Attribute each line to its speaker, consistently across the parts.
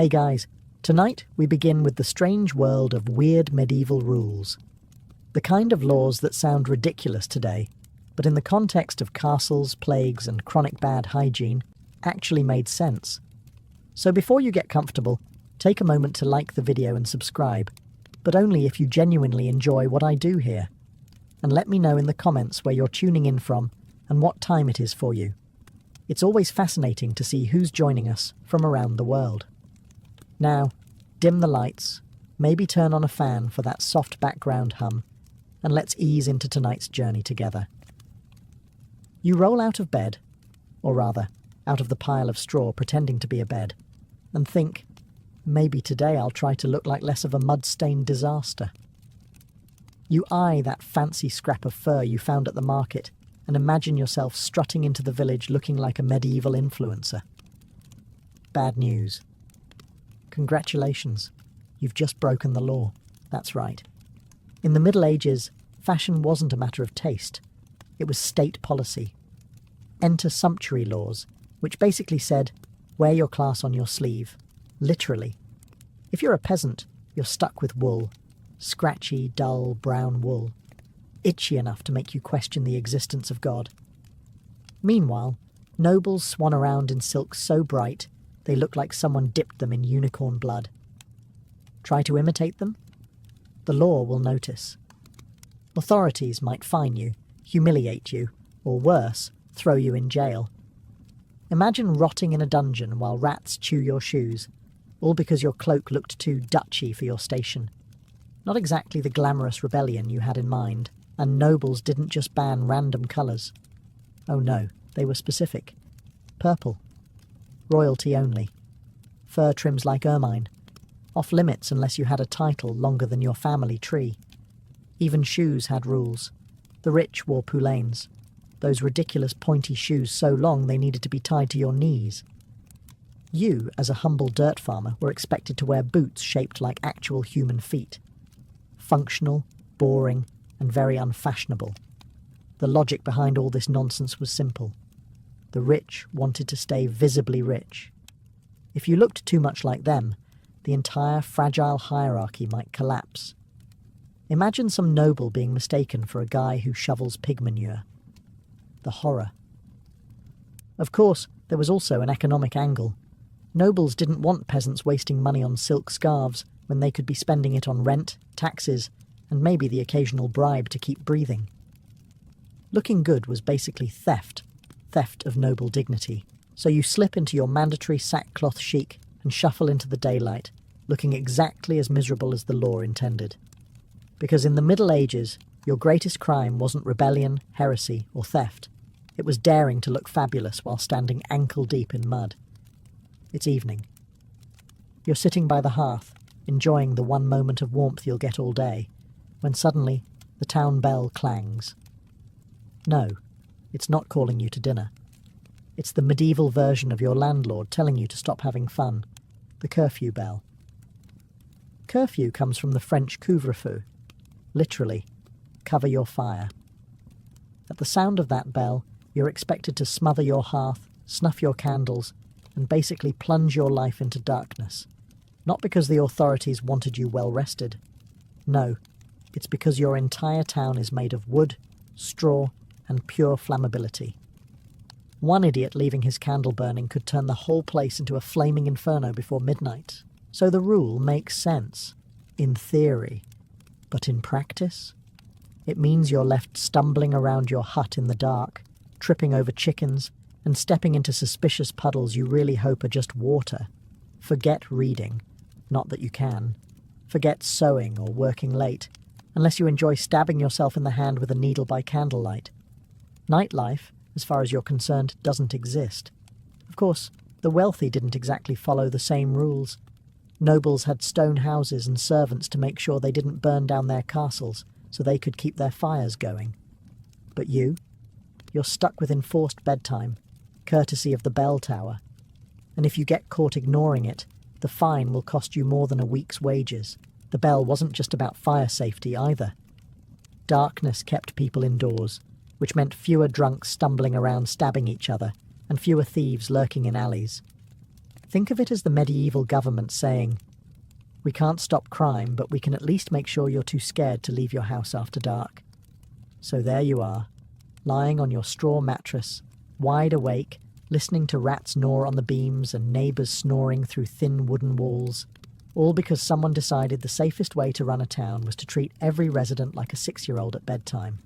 Speaker 1: Hey guys, tonight we begin with the strange world of weird medieval rules. The kind of laws that sound ridiculous today, but in the context of castles, plagues, and chronic bad hygiene, actually made sense. So before you get comfortable, take a moment to like the video and subscribe, but only if you genuinely enjoy what I do here. And let me know in the comments where you're tuning in from and what time it is for you. It's always fascinating to see who's joining us from around the world. Now, dim the lights, maybe turn on a fan for that soft background hum, and let's ease into tonight's journey together. You roll out of bed, or rather, out of the pile of straw pretending to be a bed, and think, maybe today I'll try to look like less of a mud-stained disaster. You eye that fancy scrap of fur you found at the market and imagine yourself strutting into the village looking like a medieval influencer. Bad news. Congratulations, you've just broken the law. That's right. In the Middle Ages, fashion wasn't a matter of taste. It was state policy. Enter sumptuary laws, which basically said, wear your class on your sleeve. Literally. If you're a peasant, you're stuck with wool. Scratchy, dull, brown wool. Itchy enough to make you question the existence of God. Meanwhile, nobles swan around in silks so bright, they look like someone dipped them in unicorn blood. Try to imitate them? The law will notice. Authorities might fine you, humiliate you, or worse, throw you in jail. Imagine rotting in a dungeon while rats chew your shoes, all because your cloak looked too Dutchy for your station. Not exactly the glamorous rebellion you had in mind, and nobles didn't just ban random colours. Oh no, they were specific. Purple. Royalty only. Fur trims like ermine. Off limits unless you had a title longer than your family tree. Even shoes had rules. The rich wore poulaines. Those ridiculous pointy shoes so long they needed to be tied to your knees. You, as a humble dirt farmer, were expected to wear boots shaped like actual human feet. Functional, boring, and very unfashionable. The logic behind all this nonsense was simple. The rich wanted to stay visibly rich. If you looked too much like them, the entire fragile hierarchy might collapse. Imagine some noble being mistaken for a guy who shovels pig manure. The horror. Of course, there was also an economic angle. Nobles didn't want peasants wasting money on silk scarves when they could be spending it on rent, taxes, and maybe the occasional bribe to keep breathing. Looking good was basically theft of noble dignity. So you slip into your mandatory sackcloth chic and shuffle into the daylight, looking exactly as miserable as the law intended. Because in the Middle Ages, your greatest crime wasn't rebellion, heresy, or theft. It was daring to look fabulous while standing ankle-deep in mud. It's evening. You're sitting by the hearth, enjoying the one moment of warmth you'll get all day, when suddenly the town bell clangs. No, it's not calling you to dinner. It's the medieval version of your landlord telling you to stop having fun, the curfew bell. Curfew comes from the French couvre-feu, literally, cover your fire. At the sound of that bell, you're expected to smother your hearth, snuff your candles, and basically plunge your life into darkness. Not because the authorities wanted you well rested. No, it's because your entire town is made of wood, straw, and pure flammability. One idiot leaving his candle burning could turn the whole place into a flaming inferno before midnight. So the rule makes sense, in theory. But in practice, it means you're left stumbling around your hut in the dark, tripping over chickens, and stepping into suspicious puddles you really hope are just water. Forget reading, not that you can. Forget sewing or working late, unless you enjoy stabbing yourself in the hand with a needle by candlelight. Nightlife, as far as you're concerned, doesn't exist. Of course, the wealthy didn't exactly follow the same rules. Nobles had stone houses and servants to make sure they didn't burn down their castles so they could keep their fires going. But you're stuck with enforced bedtime, courtesy of the bell tower. And if you get caught ignoring it, the fine will cost you more than a week's wages. The bell wasn't just about fire safety either. Darkness kept people indoors, which meant fewer drunks stumbling around stabbing each other, and fewer thieves lurking in alleys. Think of it as the medieval government saying, "We can't stop crime, but we can at least make sure you're too scared to leave your house after dark." So there you are, lying on your straw mattress, wide awake, listening to rats gnaw on the beams and neighbours snoring through thin wooden walls, all because someone decided the safest way to run a town was to treat every resident like a 6-year-old at bedtime.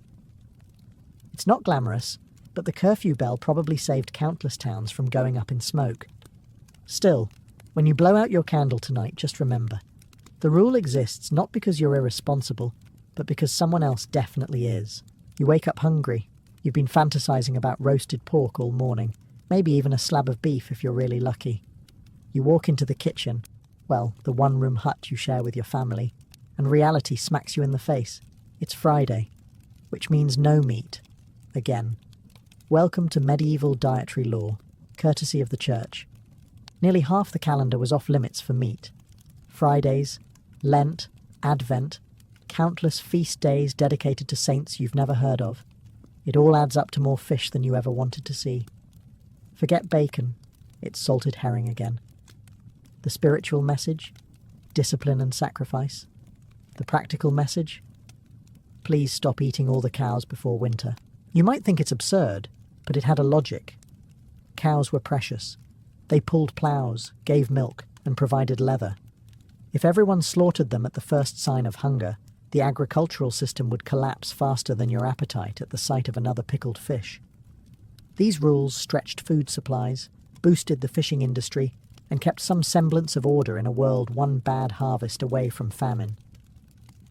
Speaker 1: It's not glamorous, but the curfew bell probably saved countless towns from going up in smoke. Still, when you blow out your candle tonight, just remember, the rule exists not because you're irresponsible, but because someone else definitely is. You wake up hungry, you've been fantasizing about roasted pork all morning, maybe even a slab of beef if you're really lucky. You walk into the kitchen, well, the one-room hut you share with your family, and reality smacks you in the face. It's Friday, which means no meat. Again. Welcome to medieval dietary law, courtesy of the church. Nearly half the calendar was off limits for meat. Fridays, Lent, Advent, countless feast days dedicated to saints you've never heard of. It all adds up to more fish than you ever wanted to see. Forget bacon, it's salted herring again. The spiritual message? Discipline and sacrifice. The practical message? Please stop eating all the cows before winter. You might think it's absurd, but it had a logic. Cows were precious. They pulled ploughs, gave milk, and provided leather. If everyone slaughtered them at the first sign of hunger, the agricultural system would collapse faster than your appetite at the sight of another pickled fish. These rules stretched food supplies, boosted the fishing industry, and kept some semblance of order in a world one bad harvest away from famine.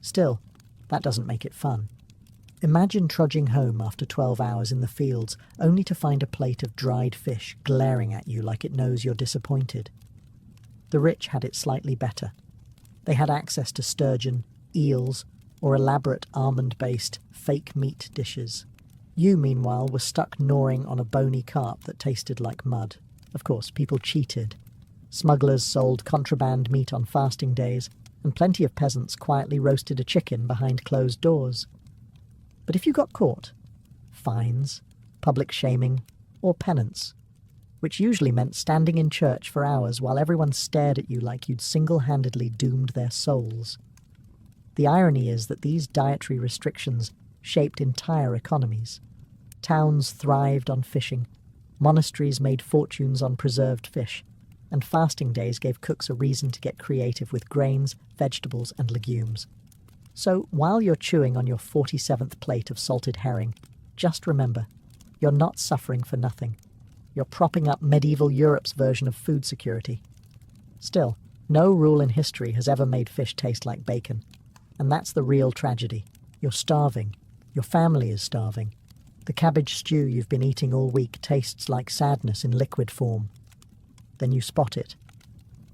Speaker 1: Still, that doesn't make it fun. Imagine trudging home after 12 hours in the fields, only to find a plate of dried fish glaring at you like it knows you're disappointed. The rich had it slightly better. They had access to sturgeon, eels, or elaborate almond-based fake meat dishes. You, meanwhile, were stuck gnawing on a bony carp that tasted like mud. Of course, people cheated. Smugglers sold contraband meat on fasting days, and plenty of peasants quietly roasted a chicken behind closed doors. But if you got caught, fines, public shaming, or penance, which usually meant standing in church for hours while everyone stared at you like you'd single-handedly doomed their souls. The irony is that these dietary restrictions shaped entire economies. Towns thrived on fishing, monasteries made fortunes on preserved fish, and fasting days gave cooks a reason to get creative with grains, vegetables, and legumes. So, while you're chewing on your 47th plate of salted herring, just remember, you're not suffering for nothing. You're propping up medieval Europe's version of food security. Still, no rule in history has ever made fish taste like bacon. And that's the real tragedy. You're starving. Your family is starving. The cabbage stew you've been eating all week tastes like sadness in liquid form. Then you spot it.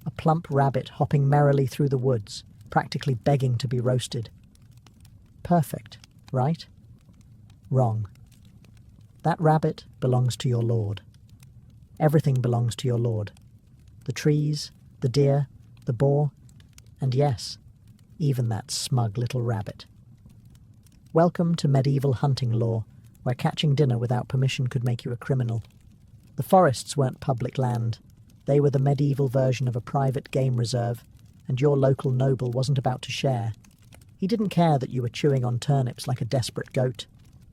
Speaker 1: A plump rabbit hopping merrily through the woods, practically begging to be roasted. Perfect, right? Wrong. That rabbit belongs to your lord. Everything belongs to your lord. The trees, the deer, the boar, and yes, even that smug little rabbit. Welcome to medieval hunting law, where catching dinner without permission could make you a criminal. The forests weren't public land. They were the medieval version of a private game reserve, and your local noble wasn't about to share. He didn't care that you were chewing on turnips like a desperate goat.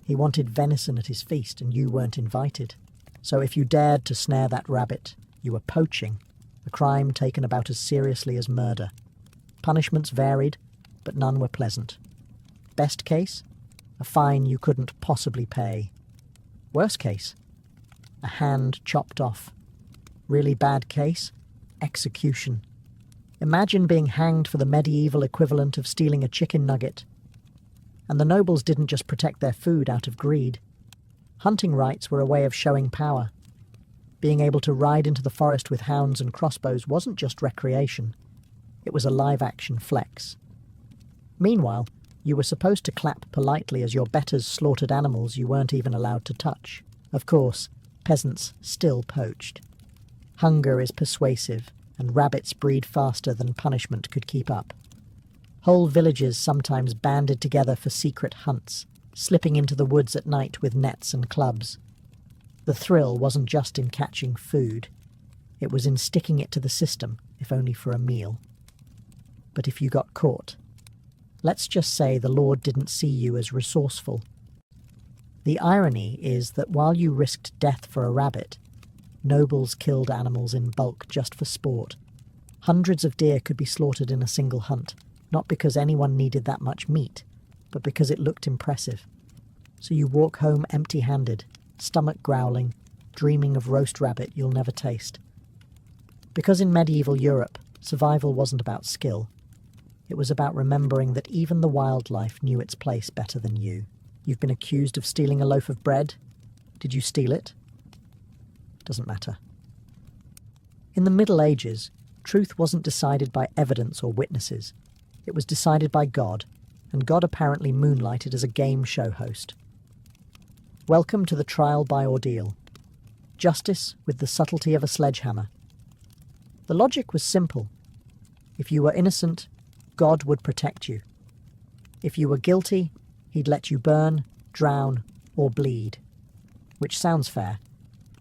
Speaker 1: He wanted venison at his feast, and you weren't invited. So if you dared to snare that rabbit, you were poaching, a crime taken about as seriously as murder. Punishments varied, but none were pleasant. Best case? A fine you couldn't possibly pay. Worst case? A hand chopped off. Really bad case? Execution. Imagine being hanged for the medieval equivalent of stealing a chicken nugget. And the nobles didn't just protect their food out of greed. Hunting rights were a way of showing power. Being able to ride into the forest with hounds and crossbows wasn't just recreation. It was a live-action flex. Meanwhile, you were supposed to clap politely as your betters slaughtered animals you weren't even allowed to touch. Of course, peasants still poached. Hunger is persuasive, and rabbits breed faster than punishment could keep up. Whole villages sometimes banded together for secret hunts, slipping into the woods at night with nets and clubs. The thrill wasn't just in catching food. It was in sticking it to the system, if only for a meal. But if you got caught, let's just say the Lord didn't see you as resourceful. The irony is that while you risked death for a rabbit, nobles killed animals in bulk just for sport. Hundreds of deer could be slaughtered in a single hunt, not because anyone needed that much meat, but because it looked impressive. So you walk home empty-handed, stomach growling, dreaming of roast rabbit you'll never taste. Because in medieval Europe, survival wasn't about skill. It was about remembering that even the wildlife knew its place better than you. You've been accused of stealing a loaf of bread. Did you steal it? Doesn't matter. In the Middle Ages, truth wasn't decided by evidence or witnesses. It was decided by God, and God apparently moonlighted as a game show host. Welcome to the trial by ordeal. Justice with the subtlety of a sledgehammer. The logic was simple. If you were innocent, God would protect you. If you were guilty, he'd let you burn, drown, or bleed. Which sounds fair,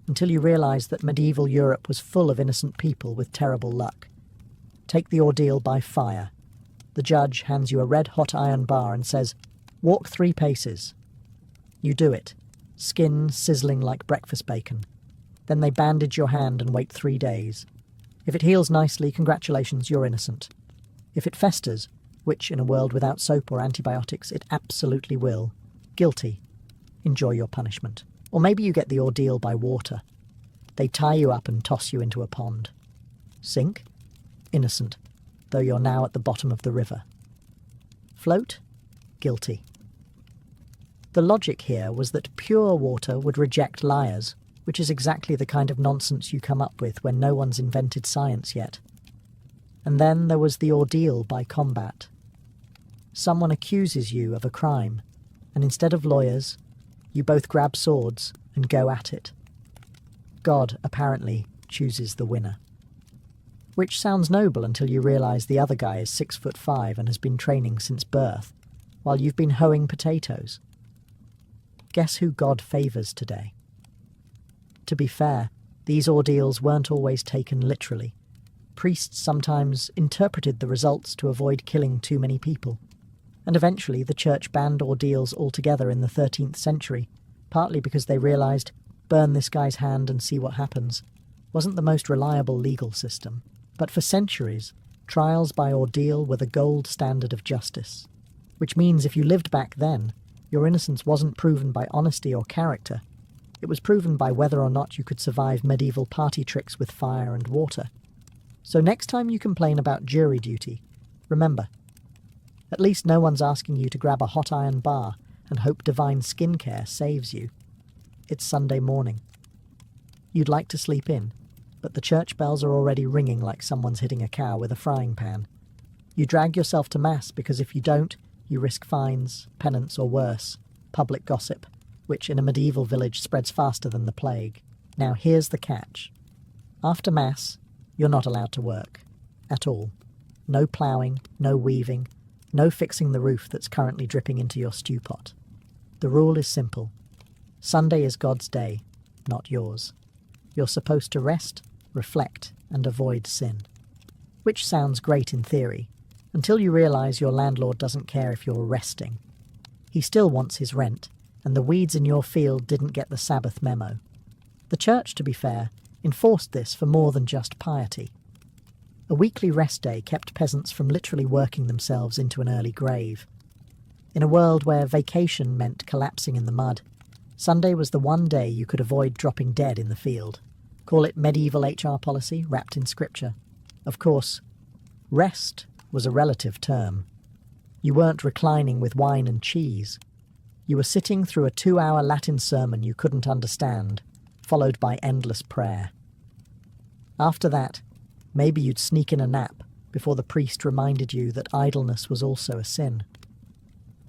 Speaker 1: until you realise that medieval Europe was full of innocent people with terrible luck. Take the ordeal by fire. The judge hands you a red-hot iron bar and says, "Walk 3 paces." You do it, skin sizzling like breakfast bacon. Then they bandage your hand and wait 3 days. If it heals nicely, congratulations, you're innocent. If it festers, which in a world without soap or antibiotics it absolutely will, guilty. Enjoy your punishment. Or maybe you get the ordeal by water. They tie you up and toss you into a pond. Sink? Innocent, though you're now at the bottom of the river. Float? Guilty. The logic here was that pure water would reject liars, which is exactly the kind of nonsense you come up with when no one's invented science yet. And then there was the ordeal by combat. Someone accuses you of a crime, and instead of lawyers, you both grab swords and go at it. God, apparently, chooses the winner. Which sounds noble until you realise the other guy is 6'5" and has been training since birth, while you've been hoeing potatoes. Guess who God favours today? To be fair, these ordeals weren't always taken literally. Priests sometimes interpreted the results to avoid killing too many people. And eventually the church banned ordeals altogether in the 13th century, partly because they realised, burn this guy's hand and see what happens, wasn't the most reliable legal system. But for centuries, trials by ordeal were the gold standard of justice. Which means if you lived back then, your innocence wasn't proven by honesty or character. It was proven by whether or not you could survive medieval party tricks with fire and water. So next time you complain about jury duty, remember, at least no one's asking you to grab a hot iron bar and hope divine skincare saves you. It's Sunday morning. You'd like to sleep in, but the church bells are already ringing like someone's hitting a cow with a frying pan. You drag yourself to mass because if you don't, you risk fines, penance or worse, public gossip, which in a medieval village spreads faster than the plague. Now here's the catch. After mass, you're not allowed to work. At all. No ploughing, no weaving, no fixing the roof that's currently dripping into your stew pot. The rule is simple. Sunday is God's day, not yours. You're supposed to rest, reflect, and avoid sin. Which sounds great in theory, until you realise your landlord doesn't care if you're resting. He still wants his rent, and the weeds in your field didn't get the Sabbath memo. The church, to be fair, enforced this for more than just piety. A weekly rest day kept peasants from literally working themselves into an early grave. In a world where vacation meant collapsing in the mud, Sunday was the one day you could avoid dropping dead in the field. Call it medieval HR policy wrapped in scripture. Of course, rest was a relative term. You weren't reclining with wine and cheese. You were sitting through a 2-hour Latin sermon you couldn't understand, followed by endless prayer. After that, maybe you'd sneak in a nap before the priest reminded you that idleness was also a sin.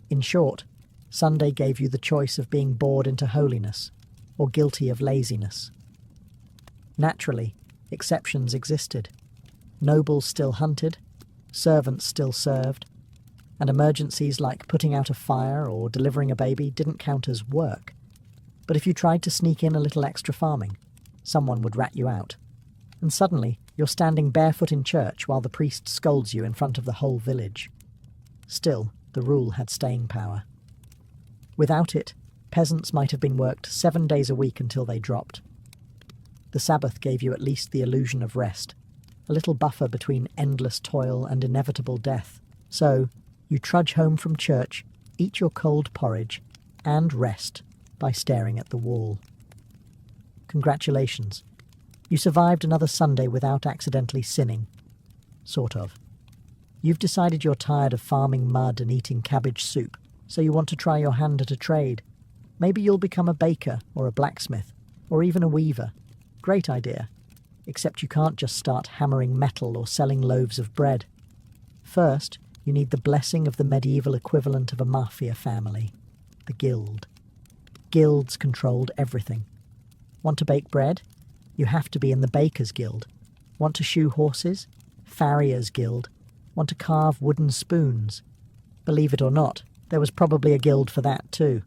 Speaker 1: In short, Sunday gave you the choice of being bored into holiness or guilty of laziness. Naturally, exceptions existed. Nobles still hunted, servants still served, and emergencies like putting out a fire or delivering a baby didn't count as work. But if you tried to sneak in a little extra farming, someone would rat you out. And suddenly you're standing barefoot in church while the priest scolds you in front of the whole village. Still, the rule had staying power. Without it, peasants might have been worked 7 days a week until they dropped. The Sabbath gave you at least the illusion of rest, a little buffer between endless toil and inevitable death. So, you trudge home from church, eat your cold porridge, and rest by staring at the wall. Congratulations. You survived another Sunday without accidentally sinning. Sort of. You've decided you're tired of farming mud and eating cabbage soup, so you want to try your hand at a trade. Maybe you'll become a baker or a blacksmith, or even a weaver. Great idea. Except you can't just start hammering metal or selling loaves of bread. First, you need the blessing of the medieval equivalent of a mafia family, the guild. Guilds controlled everything. Want to bake bread? You have to be in the Bakers' Guild. Want to shoe horses? Farriers' Guild. Want to carve wooden spoons? Believe it or not, there was probably a guild for that too.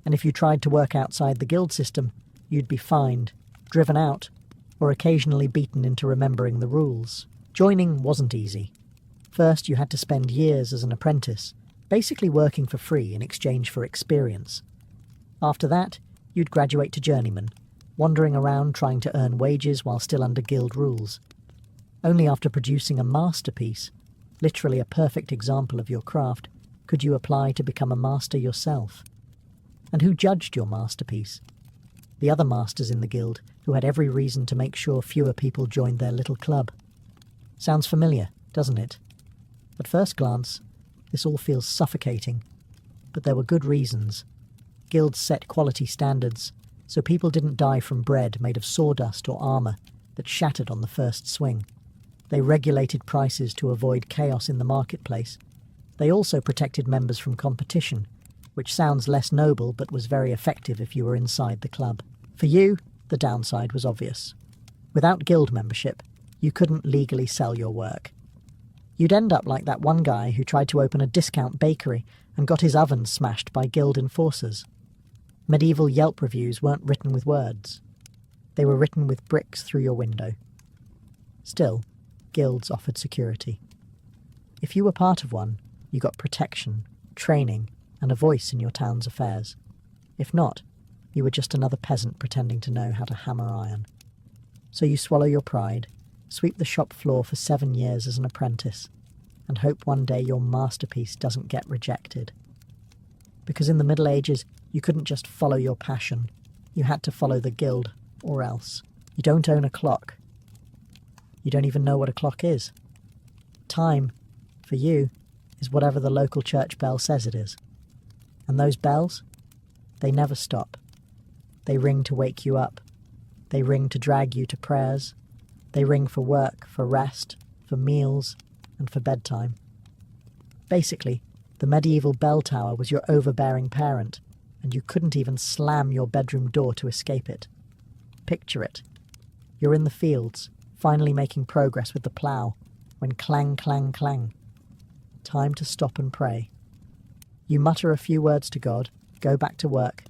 Speaker 1: And if you tried to work outside the guild system, you'd be fined, driven out, or occasionally beaten into remembering the rules. Joining wasn't easy. First, you had to spend years as an apprentice, basically working for free in exchange for experience. After that, you'd graduate to journeyman, wandering around trying to earn wages while still under guild rules. Only after producing a masterpiece, literally a perfect example of your craft, could you apply to become a master yourself. And who judged your masterpiece? The other masters in the guild, who had every reason to make sure fewer people joined their little club. Sounds familiar, doesn't it? At first glance, this all feels suffocating, but there were good reasons. Guilds set quality standards, so people didn't die from bread made of sawdust or armour that shattered on the first swing. They regulated prices to avoid chaos in the marketplace. They also protected members from competition, which sounds less noble but was very effective if you were inside the club. For you, the downside was obvious. Without guild membership, you couldn't legally sell your work. You'd end up like that one guy who tried to open a discount bakery and got his oven smashed by guild enforcers. Medieval Yelp reviews weren't written with words. They were written with bricks through your window. Still, guilds offered security. If you were part of one, you got protection, training, and a voice in your town's affairs. If not, you were just another peasant pretending to know how to hammer iron. So you swallow your pride, sweep the shop floor for 7 years as an apprentice, and hope one day your masterpiece doesn't get rejected. Because in the Middle Ages, you couldn't just follow your passion. You had to follow the guild, or else. You don't own a clock. You don't even know what a clock is. Time, for you, is whatever the local church bell says it is. And those bells? They never stop. They ring to wake you up. They ring to drag you to prayers. They ring for work, for rest, for meals, and for bedtime. Basically, the medieval bell tower was your overbearing parent, and you couldn't even slam your bedroom door to escape it. Picture it. You're in the fields, finally making progress with the plough, when clang, clang, clang. Time to stop and pray. You mutter a few words to God, go back to work,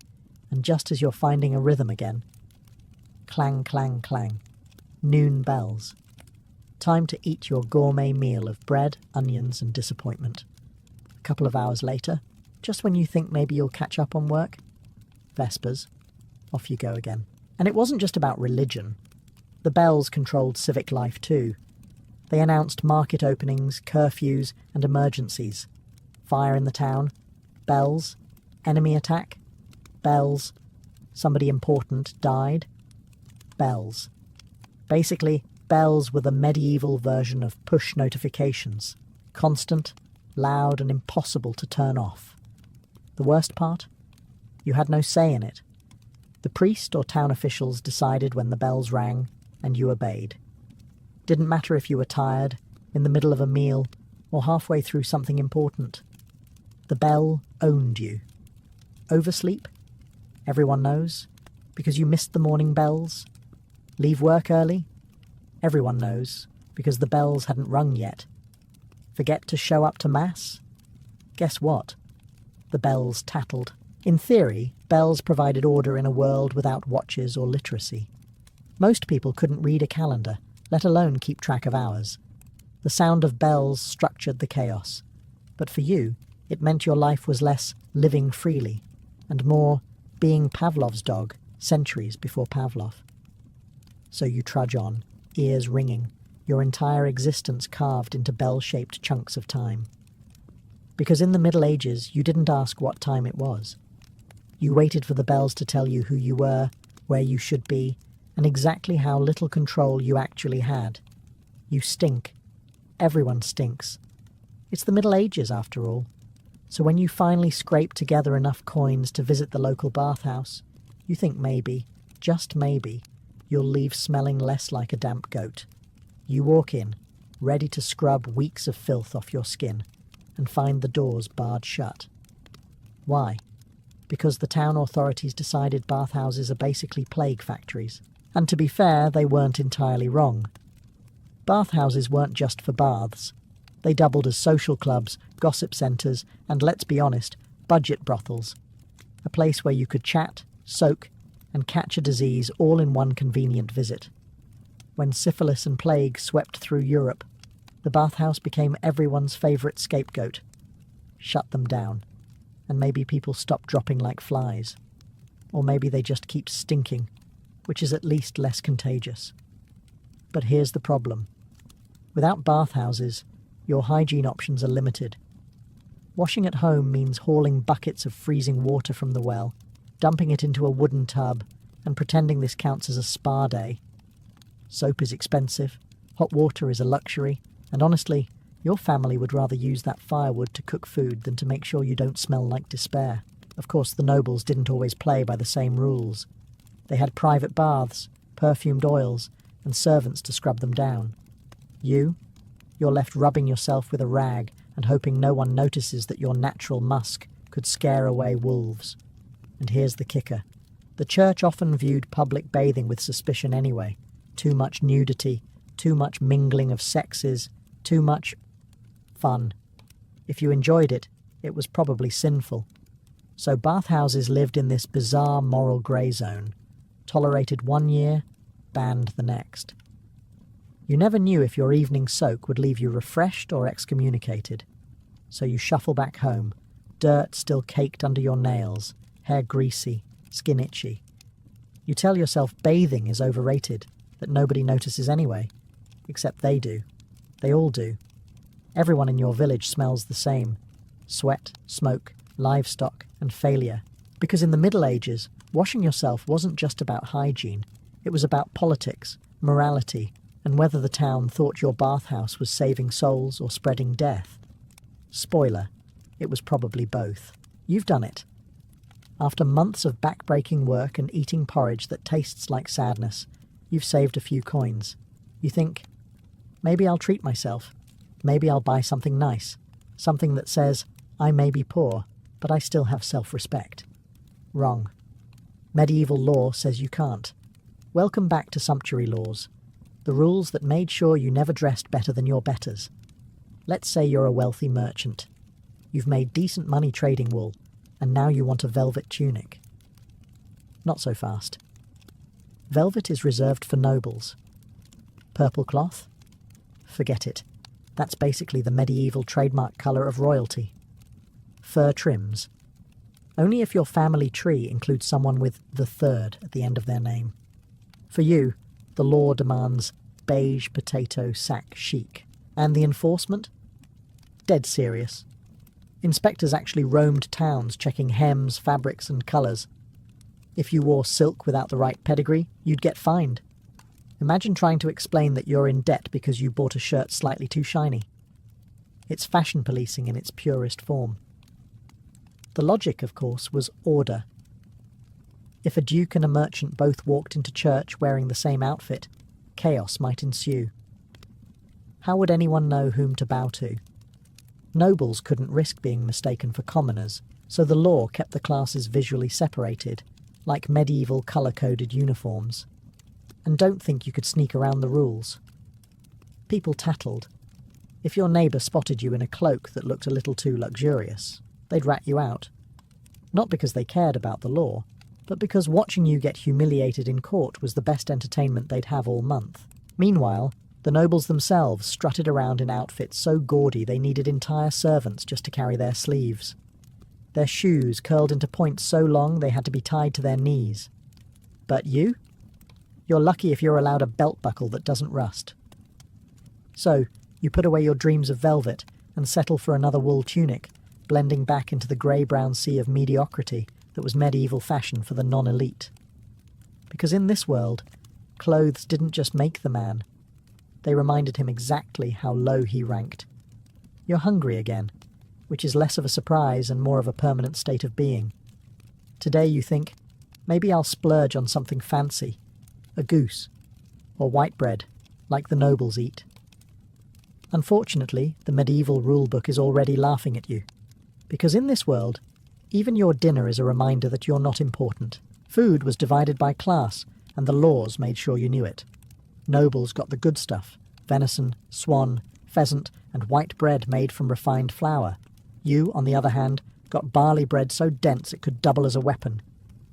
Speaker 1: and just as you're finding a rhythm again, clang, clang, clang. Noon bells. Time to eat your gourmet meal of bread, onions, and disappointment. A couple of hours later, just when you think maybe you'll catch up on work, Vespers, off you go again. And it wasn't just about religion. The bells controlled civic life too. They announced market openings, curfews, and emergencies. Fire in the town, bells, enemy attack, bells, somebody important died, bells. Basically, bells were the medieval version of push notifications, constant, loud, and impossible to turn off. The worst part? You had no say in it. The priest or town officials decided when the bells rang, and you obeyed. Didn't matter if you were tired, in the middle of a meal, or halfway through something important. The bell owned you. Oversleep? Everyone knows. Because you missed the morning bells? Leave work early? Everyone knows, because the bells hadn't rung yet. Forget to show up to Mass? Guess what? The bells tattled. In theory, bells provided order in a world without watches or literacy. Most people couldn't read a calendar, let alone keep track of hours. The sound of bells structured the chaos. But for you, it meant your life was less living freely, and more being Pavlov's dog centuries before Pavlov. So you trudge on, ears ringing, your entire existence carved into bell-shaped chunks of time. Because in the Middle Ages, you didn't ask what time it was. You waited for the bells to tell you who you were, where you should be, and exactly how little control you actually had. You stink. Everyone stinks. It's the Middle Ages, after all. So when you finally scrape together enough coins to visit the local bathhouse, you think maybe, just maybe, you'll leave smelling less like a damp goat. You walk in, ready to scrub weeks of filth off your skin, and find the doors barred shut. Why? Because the town authorities decided bathhouses are basically plague factories. And to be fair, they weren't entirely wrong. Bathhouses weren't just for baths. They doubled as social clubs, gossip centres, and let's be honest, budget brothels. A place where you could chat, soak, and catch a disease all in one convenient visit. When syphilis and plague swept through Europe, the bathhouse became everyone's favourite scapegoat. Shut them down, and maybe people stop dropping like flies. Or maybe they just keep stinking, which is at least less contagious. But here's the problem. Without bathhouses, your hygiene options are limited. Washing at home means hauling buckets of freezing water from the well, dumping it into a wooden tub, and pretending this counts as a spa day. Soap is expensive, hot water is a luxury, and honestly, your family would rather use that firewood to cook food than to make sure you don't smell like despair. Of course, the nobles didn't always play by the same rules. They had private baths, perfumed oils, and servants to scrub them down. You're left rubbing yourself with a rag and hoping no one notices that your natural musk could scare away wolves. And here's the kicker. The church often viewed public bathing with suspicion anyway. Too much nudity, too much mingling of sexes, too much fun. If you enjoyed it, it was probably sinful. So bathhouses lived in this bizarre moral grey zone, tolerated one year, banned the next. You never knew if your evening soak would leave you refreshed or excommunicated. So you shuffle back home, dirt still caked under your nails, hair greasy, skin itchy. You tell yourself bathing is overrated, that nobody notices anyway. Except they do. They all do. Everyone in your village smells the same. Sweat, smoke, livestock, and failure. Because in the Middle Ages, washing yourself wasn't just about hygiene. It was about politics, morality, and whether the town thought your bathhouse was saving souls or spreading death. Spoiler, it was probably both. You've done it. After months of back-breaking work and eating porridge that tastes like sadness, you've saved a few coins. You think, maybe I'll treat myself. Maybe I'll buy something nice. Something that says, I may be poor, but I still have self-respect. Wrong. Medieval law says you can't. Welcome back to sumptuary laws. The rules that made sure you never dressed better than your betters. Let's say you're a wealthy merchant. You've made decent money trading wool, and now you want a velvet tunic. Not so fast. Velvet is reserved for nobles. Purple cloth? Forget it. That's basically the medieval trademark colour of royalty. Fur trims. Only if your family tree includes someone with the third at the end of their name. For you, the law demands beige potato sack chic. And the enforcement? Dead serious. Inspectors actually roamed towns checking hems, fabrics and colours. If you wore silk without the right pedigree, you'd get fined. Imagine trying to explain that you're in debt because you bought a shirt slightly too shiny. It's fashion policing in its purest form. The logic, of course, was order. If a duke and a merchant both walked into church wearing the same outfit, chaos might ensue. How would anyone know whom to bow to? Nobles couldn't risk being mistaken for commoners, so the law kept the classes visually separated, like medieval colour-coded uniforms. And don't think you could sneak around the rules. People tattled. If your neighbour spotted you in a cloak that looked a little too luxurious, they'd rat you out. Not because they cared about the law, but because watching you get humiliated in court was the best entertainment they'd have all month. Meanwhile, the nobles themselves strutted around in outfits so gaudy they needed entire servants just to carry their sleeves. Their shoes curled into points so long they had to be tied to their knees. But you? You're lucky if you're allowed a belt buckle that doesn't rust. So, you put away your dreams of velvet and settle for another wool tunic, blending back into the grey-brown sea of mediocrity that was medieval fashion for the non-elite. Because in this world, clothes didn't just make the man. They reminded him exactly how low he ranked. You're hungry again, which is less of a surprise and more of a permanent state of being. Today you think, maybe I'll splurge on something fancy, a goose, or white bread, like the nobles eat. Unfortunately, the medieval rulebook is already laughing at you, because in this world, even your dinner is a reminder that you're not important. Food was divided by class, and the laws made sure you knew it. Nobles got the good stuff, venison, swan, pheasant, and white bread made from refined flour. You, on the other hand, got barley bread so dense it could double as a weapon.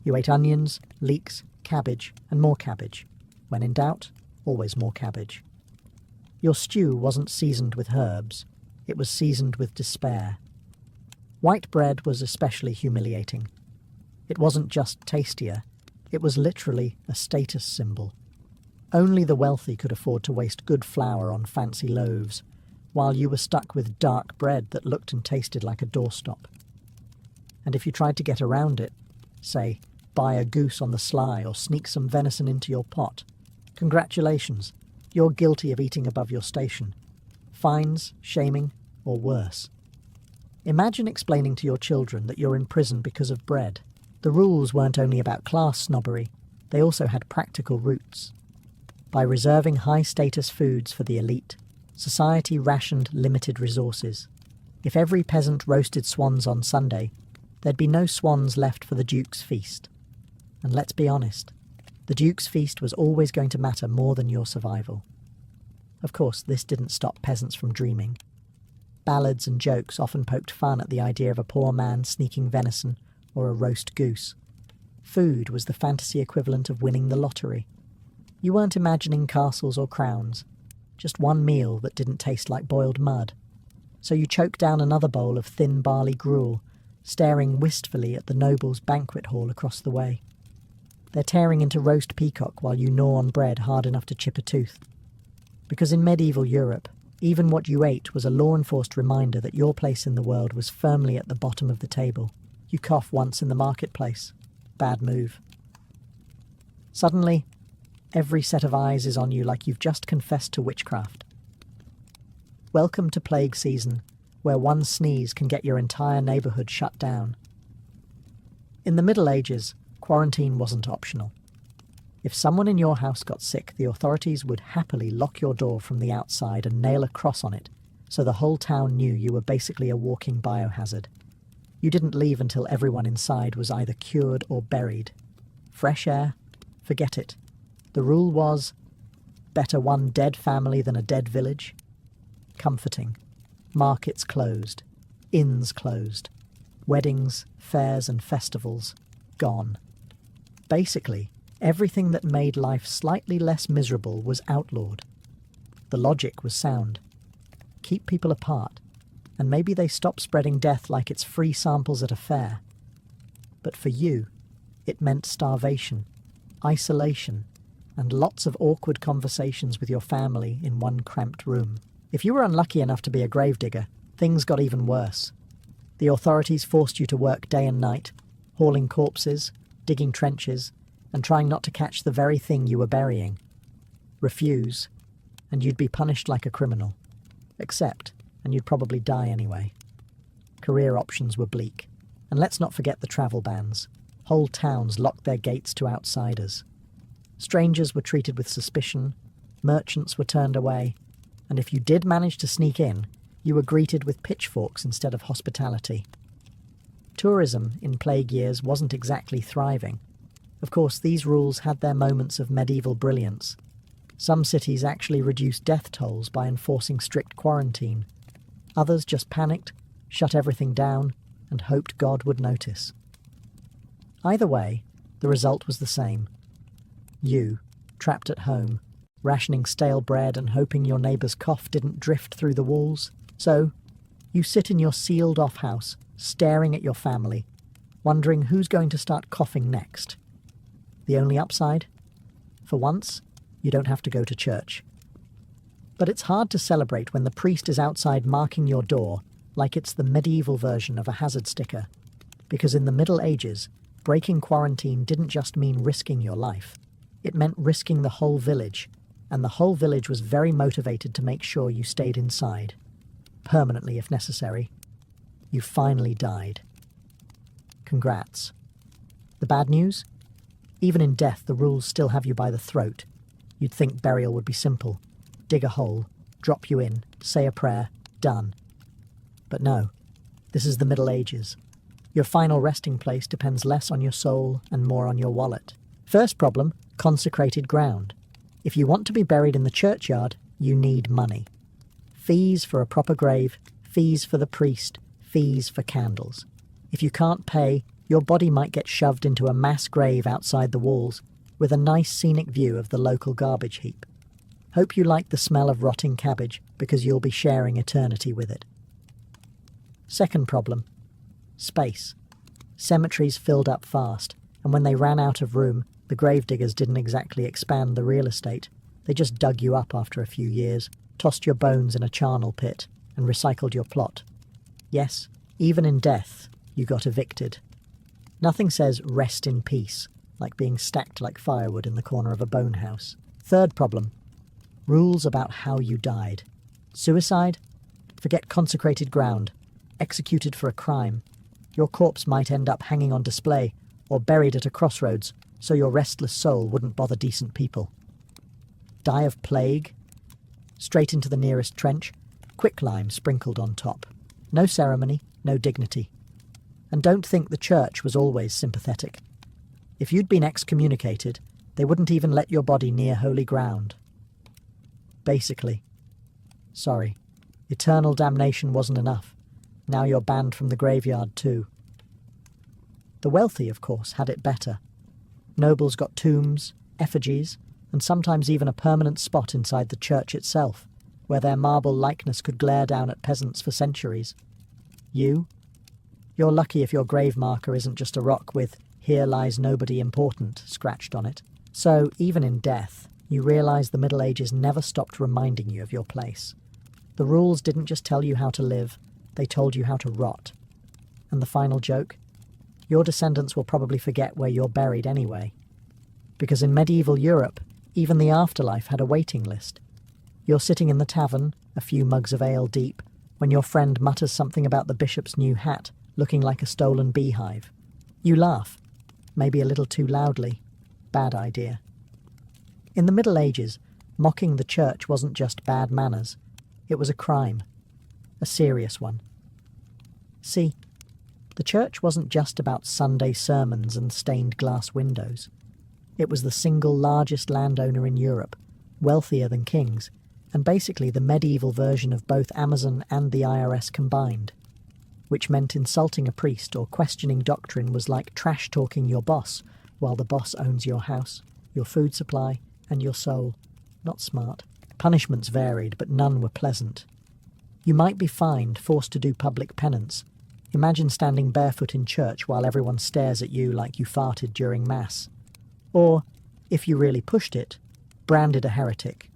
Speaker 1: You ate onions, leeks, cabbage, and more cabbage. When in doubt, always more cabbage. Your stew wasn't seasoned with herbs. It was seasoned with despair. White bread was especially humiliating. It wasn't just tastier. It was literally a status symbol. Only the wealthy could afford to waste good flour on fancy loaves, while you were stuck with dark bread that looked and tasted like a doorstop. And if you tried to get around it, say, buy a goose on the sly or sneak some venison into your pot, congratulations, you're guilty of eating above your station. Fines, shaming, or worse. Imagine explaining to your children that you're in prison because of bread. The rules weren't only about class snobbery, they also had practical roots. By reserving high-status foods for the elite, society rationed limited resources. If every peasant roasted swans on Sunday, there'd be no swans left for the Duke's feast. And let's be honest, the Duke's feast was always going to matter more than your survival. Of course, this didn't stop peasants from dreaming. Ballads and jokes often poked fun at the idea of a poor man sneaking venison or a roast goose. Food was the fantasy equivalent of winning the lottery. You weren't imagining castles or crowns, just one meal that didn't taste like boiled mud. So you choked down another bowl of thin barley gruel, staring wistfully at the nobles' banquet hall across the way. They're tearing into roast peacock while you gnaw on bread hard enough to chip a tooth. Because in medieval Europe, even what you ate was a law-enforced reminder that your place in the world was firmly at the bottom of the table. You cough once in the marketplace. Bad move. Suddenly, every set of eyes is on you like you've just confessed to witchcraft. Welcome to plague season, where one sneeze can get your entire neighbourhood shut down. In the Middle Ages, quarantine wasn't optional. If someone in your house got sick, the authorities would happily lock your door from the outside and nail a cross on it, so the whole town knew you were basically a walking biohazard. You didn't leave until everyone inside was either cured or buried. Fresh air? Forget it. The rule was, better one dead family than a dead village. Comforting. Markets closed. Inns closed. Weddings, fairs and festivals gone. Basically, everything that made life slightly less miserable was outlawed. The logic was sound. Keep people apart, and maybe they stop spreading death like it's free samples at a fair. But for you, it meant starvation, isolation, and lots of awkward conversations with your family in one cramped room. If you were unlucky enough to be a gravedigger, things got even worse. The authorities forced you to work day and night, hauling corpses, digging trenches, and trying not to catch the very thing you were burying. Refuse, and you'd be punished like a criminal. Accept, and you'd probably die anyway. Career options were bleak. And let's not forget the travel bans. Whole towns locked their gates to outsiders. Strangers were treated with suspicion, merchants were turned away, and if you did manage to sneak in, you were greeted with pitchforks instead of hospitality. Tourism in plague years wasn't exactly thriving. Of course, these rules had their moments of medieval brilliance. Some cities actually reduced death tolls by enforcing strict quarantine. Others just panicked, shut everything down, and hoped God would notice. Either way, the result was the same. You, trapped at home, rationing stale bread and hoping your neighbour's cough didn't drift through the walls. So, you sit in your sealed-off house, staring at your family, wondering who's going to start coughing next. The only upside? For once, you don't have to go to church. But it's hard to celebrate when the priest is outside marking your door like it's the medieval version of a hazard sticker. Because in the Middle Ages, breaking quarantine didn't just mean risking your life. It meant risking the whole village, and the whole village was very motivated to make sure you stayed inside. Permanently if necessary. You finally died. Congrats. The bad news? Even in death, the rules still have you by the throat. You'd think burial would be simple. Dig a hole, drop you in, say a prayer, done. But no, this is the Middle Ages. Your final resting place depends less on your soul and more on your wallet. First problem, consecrated ground. If you want to be buried in the churchyard, you need money. Fees for a proper grave, fees for the priest, fees for candles. If you can't pay, your body might get shoved into a mass grave outside the walls with a nice scenic view of the local garbage heap. Hope you like the smell of rotting cabbage because you'll be sharing eternity with it. Second problem, space. Cemeteries filled up fast, and when they ran out of room, the gravediggers didn't exactly expand the real estate. They just dug you up after a few years, tossed your bones in a charnel pit, and recycled your plot. Yes, even in death, you got evicted. Nothing says rest in peace, like being stacked like firewood in the corner of a bone house. Third problem, rules about how you died. Suicide? Forget consecrated ground. Executed for a crime. Your corpse might end up hanging on display, or buried at a crossroads, so your restless soul wouldn't bother decent people. Die of plague? Straight into the nearest trench, quicklime sprinkled on top. No ceremony, no dignity. And don't think the church was always sympathetic. If you'd been excommunicated, they wouldn't even let your body near holy ground. Basically, sorry, eternal damnation wasn't enough. Now you're banned from the graveyard too. The wealthy, of course, had it better. Nobles got tombs, effigies, and sometimes even a permanent spot inside the church itself, where their marble likeness could glare down at peasants for centuries. You're lucky if your grave marker isn't just a rock with "Here lies nobody important" scratched on it. So, even in death, you realise the Middle Ages never stopped reminding you of your place. The rules didn't just tell you how to live, they told you how to rot. And the final joke? Your descendants will probably forget where you're buried anyway. Because in medieval Europe, even the afterlife had a waiting list. You're sitting in the tavern, a few mugs of ale deep, when your friend mutters something about the bishop's new hat, looking like a stolen beehive. You laugh, maybe a little too loudly. Bad idea. In the Middle Ages, mocking the church wasn't just bad manners. It was a crime. A serious one. See, the church wasn't just about Sunday sermons and stained glass windows. It was the single largest landowner in Europe, wealthier than kings, and basically the medieval version of both Amazon and the IRS combined, which meant insulting a priest or questioning doctrine was like trash-talking your boss while the boss owns your house, your food supply, and your soul. Not smart. Punishments varied, but none were pleasant. You might be fined, forced to do public penance. Imagine standing barefoot in church while everyone stares at you like you farted during Mass. Or, if you really pushed it, branded a heretic.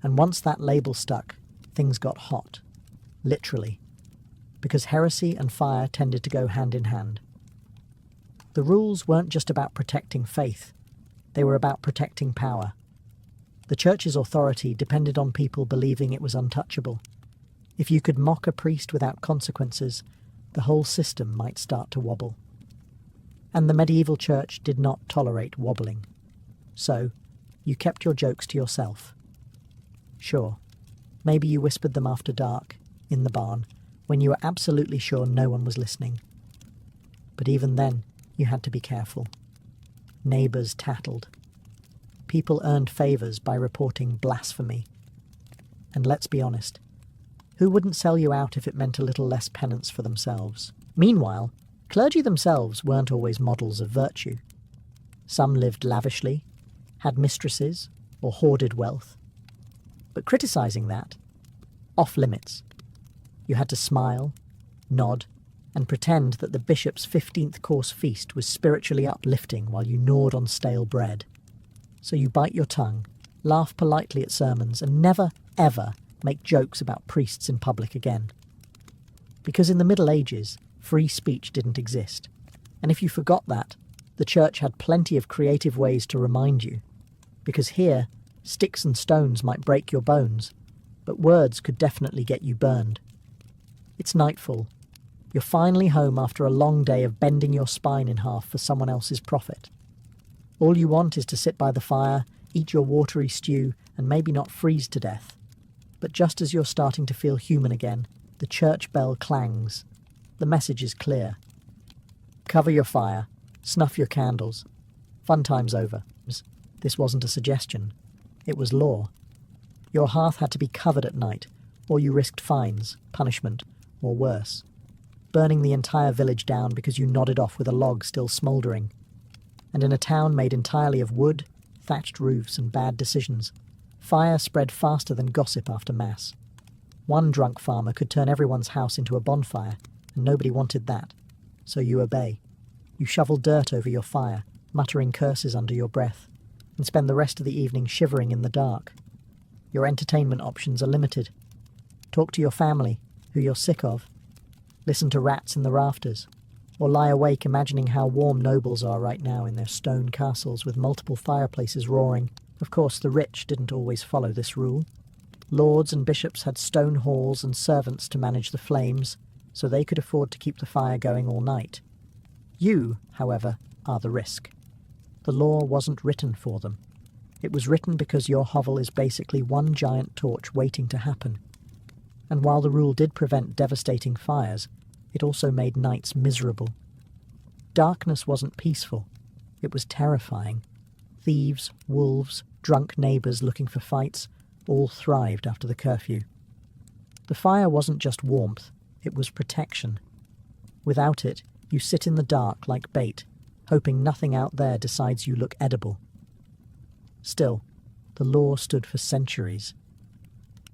Speaker 1: And once that label stuck, things got hot. Literally. Because heresy and fire tended to go hand in hand. The rules weren't just about protecting faith. They were about protecting power. The church's authority depended on people believing it was untouchable. If you could mock a priest without consequences, the whole system might start to wobble. And the medieval church did not tolerate wobbling. So, you kept your jokes to yourself. Sure, maybe you whispered them after dark, in the barn, when you were absolutely sure no one was listening. But even then, you had to be careful. Neighbours tattled. People earned favours by reporting blasphemy. And let's be honest, who wouldn't sell you out if it meant a little less penance for themselves? Meanwhile, clergy themselves weren't always models of virtue. Some lived lavishly, had mistresses, or hoarded wealth. But criticising that, off limits. You had to smile, nod, and pretend that the bishop's 15th course feast was spiritually uplifting while you gnawed on stale bread. So you bite your tongue, laugh politely at sermons, and never, ever make jokes about priests in public again. Because in the Middle Ages, free speech didn't exist. And if you forgot that, the church had plenty of creative ways to remind you. Because here, sticks and stones might break your bones, but words could definitely get you burned. It's nightfall. You're finally home after a long day of bending your spine in half for someone else's profit. All you want is to sit by the fire, eat your watery stew, and maybe not freeze to death. But just as you're starting to feel human again, the church bell clangs. The message is clear. Cover your fire. Snuff your candles. Fun time's over. This wasn't a suggestion. It was law. Your hearth had to be covered at night, or you risked fines, punishment, or worse. Burning the entire village down because you nodded off with a log still smouldering. And in a town made entirely of wood, thatched roofs, and bad decisions, fire spread faster than gossip after Mass. One drunk farmer could turn everyone's house into a bonfire, and nobody wanted that. So you obey. You shovel dirt over your fire, muttering curses under your breath, and spend the rest of the evening shivering in the dark. Your entertainment options are limited. Talk to your family, who you're sick of. Listen to rats in the rafters, or lie awake imagining how warm nobles are right now in their stone castles with multiple fireplaces roaring. Of course, the rich didn't always follow this rule. Lords and bishops had stone halls and servants to manage the flames, so they could afford to keep the fire going all night. You, however, are the risk. The law wasn't written for them. It was written because your hovel is basically one giant torch waiting to happen. And while the rule did prevent devastating fires, it also made nights miserable. Darkness wasn't peaceful. It was terrifying. Thieves, wolves, drunk neighbours looking for fights, all thrived after the curfew. The fire wasn't just warmth, it was protection. Without it, you sit in the dark like bait, hoping nothing out there decides you look edible. Still, the law stood for centuries.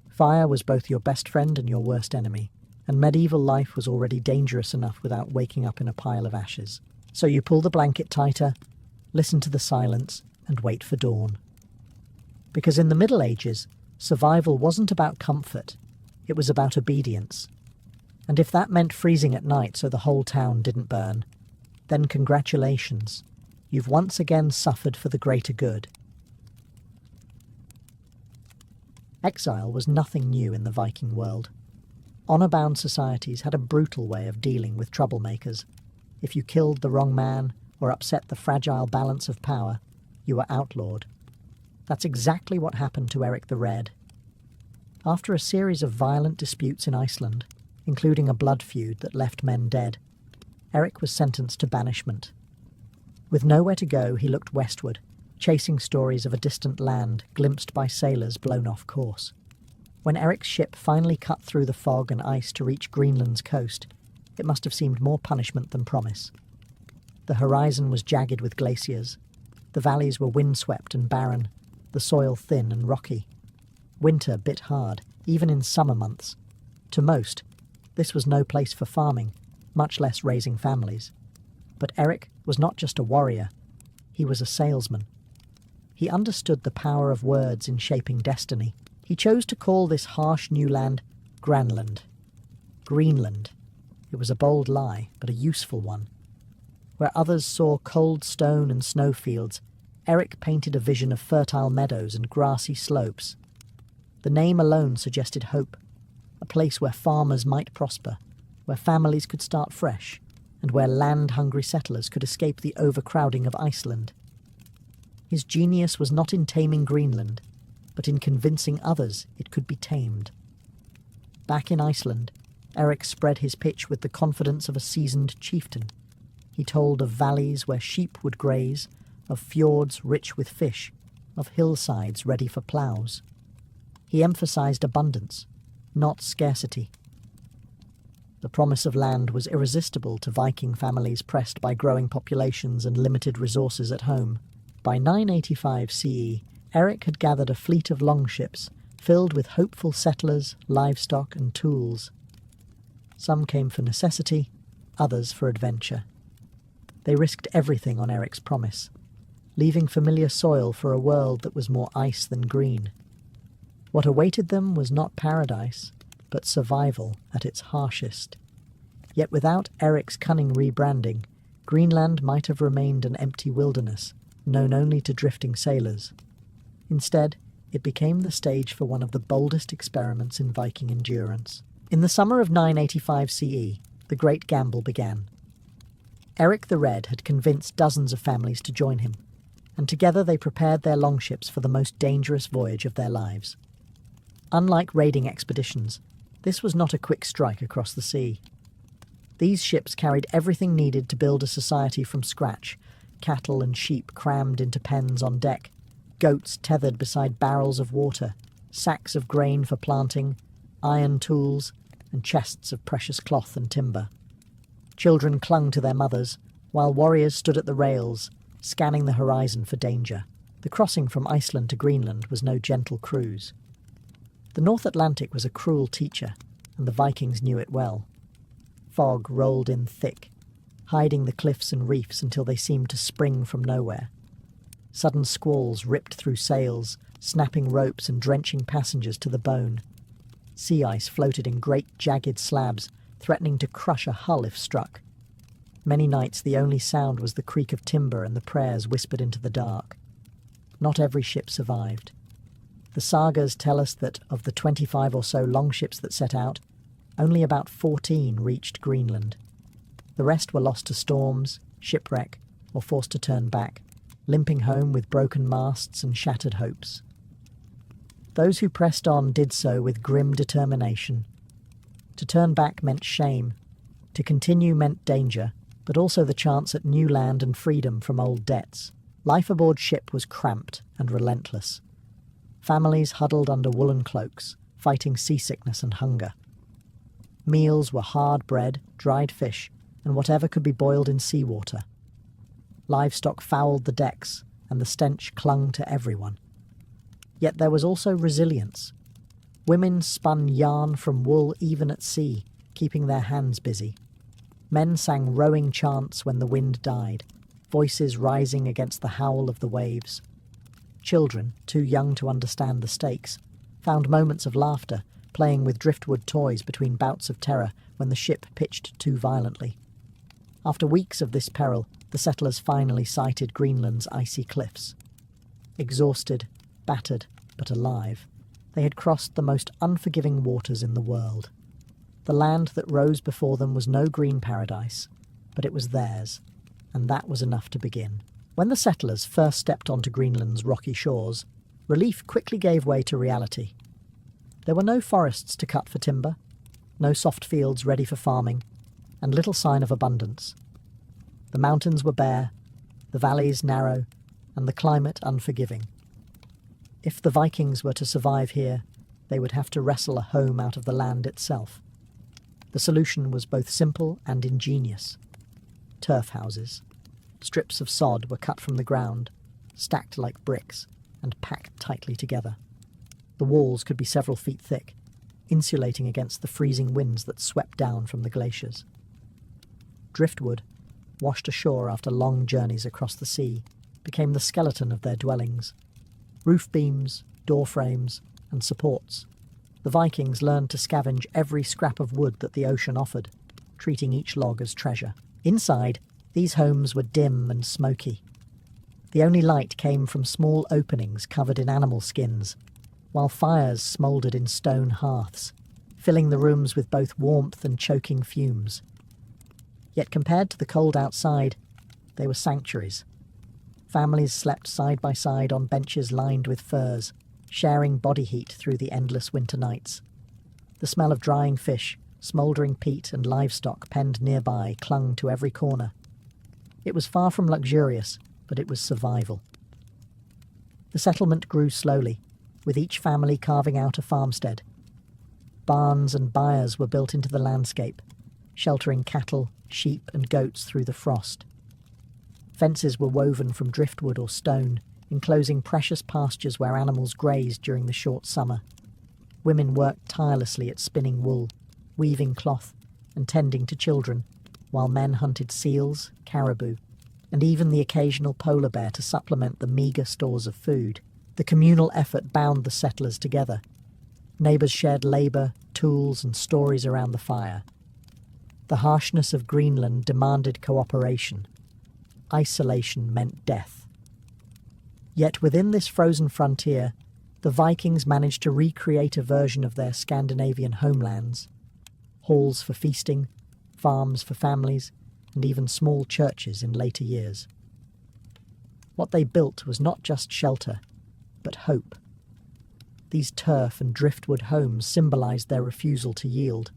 Speaker 1: Fire was both your best friend and your worst enemy, and medieval life was already dangerous enough without waking up in a pile of ashes. So you pull the blanket tighter, listen to the silence, and wait for dawn. Because in the Middle Ages, survival wasn't about comfort, it was about obedience. And if that meant freezing at night so the whole town didn't burn, then congratulations, you've once again suffered for the greater good. Exile was nothing new in the Viking world. Honour-bound societies had a brutal way of dealing with troublemakers. If you killed the wrong man or upset the fragile balance of power, you were outlawed. That's exactly what happened to Eric the Red. After a series of violent disputes in Iceland, including a blood feud that left men dead, Eric was sentenced to banishment. With nowhere to go, he looked westward, chasing stories of a distant land glimpsed by sailors blown off course. When Eric's ship finally cut through the fog and ice to reach Greenland's coast, it must have seemed more punishment than promise. The horizon was jagged with glaciers. The valleys were windswept and barren, the soil thin and rocky. Winter bit hard, even in summer months. To most, this was no place for farming, much less raising families. But Eric was not just a warrior, he was a salesman. He understood the power of words in shaping destiny. He chose to call this harsh new land Granland. Greenland. It was a bold lie, but a useful one. Where others saw cold stone and snowfields, Eric painted a vision of fertile meadows and grassy slopes. The name alone suggested hope, a place where farmers might prosper, where families could start fresh, and where land-hungry settlers could escape the overcrowding of Iceland. His genius was not in taming Greenland, but in convincing others it could be tamed. Back in Iceland, Eric spread his pitch with the confidence of a seasoned chieftain. He told of valleys where sheep would graze, of fjords rich with fish, of hillsides ready for ploughs. He emphasized abundance, not scarcity. The promise of land was irresistible to Viking families pressed by growing populations and limited resources at home. By 985 CE, Eric had gathered a fleet of longships filled with hopeful settlers, livestock, and tools. Some came for necessity, others for adventure. They risked everything on Eric's promise, leaving familiar soil for a world that was more ice than green. What awaited them was not paradise, but survival at its harshest. Yet without Eric's cunning rebranding, Greenland might have remained an empty wilderness, known only to drifting sailors. Instead, it became the stage for one of the boldest experiments in Viking endurance. In the summer of 985 CE, the Great Gamble began. Eric the Red had convinced dozens of families to join him, and together they prepared their longships for the most dangerous voyage of their lives. Unlike raiding expeditions, this was not a quick strike across the sea. These ships carried everything needed to build a society from scratch: cattle and sheep crammed into pens on deck, goats tethered beside barrels of water, sacks of grain for planting, iron tools, and chests of precious cloth and timber. Children clung to their mothers, while warriors stood at the rails, scanning the horizon for danger. The crossing from Iceland to Greenland was no gentle cruise. The North Atlantic was a cruel teacher, and the Vikings knew it well. Fog rolled in thick, hiding the cliffs and reefs until they seemed to spring from nowhere. Sudden squalls ripped through sails, snapping ropes and drenching passengers to the bone. Sea ice floated in great jagged slabs, threatening to crush a hull if struck. Many nights the only sound was the creak of timber and the prayers whispered into the dark. Not every ship survived. The sagas tell us that of the 25 or so longships that set out, only about 14 reached Greenland. The rest were lost to storms, shipwreck, or forced to turn back, limping home with broken masts and shattered hopes. Those who pressed on did so with grim determination. To turn back meant shame. To continue meant danger, but also the chance at new land and freedom from old debts. Life aboard ship was cramped and relentless. Families huddled under woolen cloaks, fighting seasickness and hunger. Meals were hard bread, dried fish, and whatever could be boiled in seawater. Livestock fouled the decks, and the stench clung to everyone. Yet there was also resilience. Women spun yarn from wool even at sea, keeping their hands busy. Men sang rowing chants when the wind died, voices rising against the howl of the waves. Children, too young to understand the stakes, found moments of laughter, playing with driftwood toys between bouts of terror when the ship pitched too violently. After weeks of this peril, the settlers finally sighted Greenland's icy cliffs. Exhausted, battered, but alive, they had crossed the most unforgiving waters in the world. The land that rose before them was no green paradise, but it was theirs, and that was enough to begin. When the settlers first stepped onto Greenland's rocky shores, relief quickly gave way to reality. There were no forests to cut for timber, no soft fields ready for farming, and little sign of abundance. The mountains were bare, the valleys narrow, and the climate unforgiving. If the Vikings were to survive here, they would have to wrestle a home out of the land itself. The solution was both simple and ingenious. Turf houses. Strips of sod were cut from the ground, stacked like bricks, and packed tightly together. The walls could be several feet thick, insulating against the freezing winds that swept down from the glaciers. Driftwood, washed ashore after long journeys across the sea, became the skeleton of their dwellings. Roof beams, door frames, and supports. The Vikings learned to scavenge every scrap of wood that the ocean offered, treating each log as treasure. Inside, these homes were dim and smoky. The only light came from small openings covered in animal skins, while fires smouldered in stone hearths, filling the rooms with both warmth and choking fumes. Yet compared to the cold outside, they were sanctuaries. Families slept side by side on benches lined with furs, sharing body heat through the endless winter nights. The smell of drying fish, smouldering peat and livestock penned nearby clung to every corner. It was far from luxurious, but it was survival. The settlement grew slowly, with each family carving out a farmstead. Barns and byres were built into the landscape, sheltering cattle, sheep and goats through the frost. Fences were woven from driftwood or stone, enclosing precious pastures where animals grazed during the short summer. Women worked tirelessly at spinning wool, weaving cloth, and tending to children, while men hunted seals, caribou, and even the occasional polar bear to supplement the meagre stores of food. The communal effort bound the settlers together. Neighbours shared labour, tools, and stories around the fire. The harshness of Greenland demanded cooperation. Isolation meant death. Yet within this frozen frontier, the Vikings managed to recreate a version of their Scandinavian homelands. Halls for feasting, farms for families, and even small churches in later years. What they built was not just shelter, but hope. These turf and driftwood homes symbolised their refusal to yield,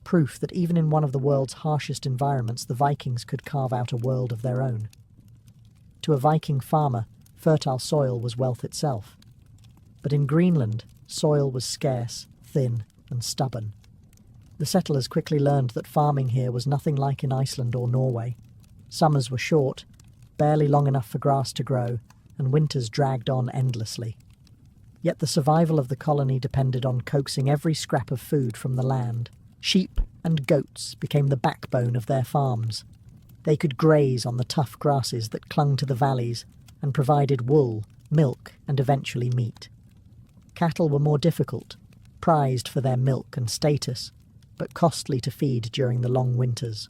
Speaker 1: proof that even in one of the world's harshest environments the Vikings could carve out a world of their own. To a Viking farmer, fertile soil was wealth itself. But in Greenland, soil was scarce, thin, and stubborn. The settlers quickly learned that farming here was nothing like in Iceland or Norway. Summers were short, barely long enough for grass to grow, and winters dragged on endlessly. Yet the survival of the colony depended on coaxing every scrap of food from the land. Sheep and goats became the backbone of their farms. They could graze on the tough grasses that clung to the valleys and provided wool, milk, and eventually meat. Cattle were more difficult, prized for their milk and status, but costly to feed during the long winters.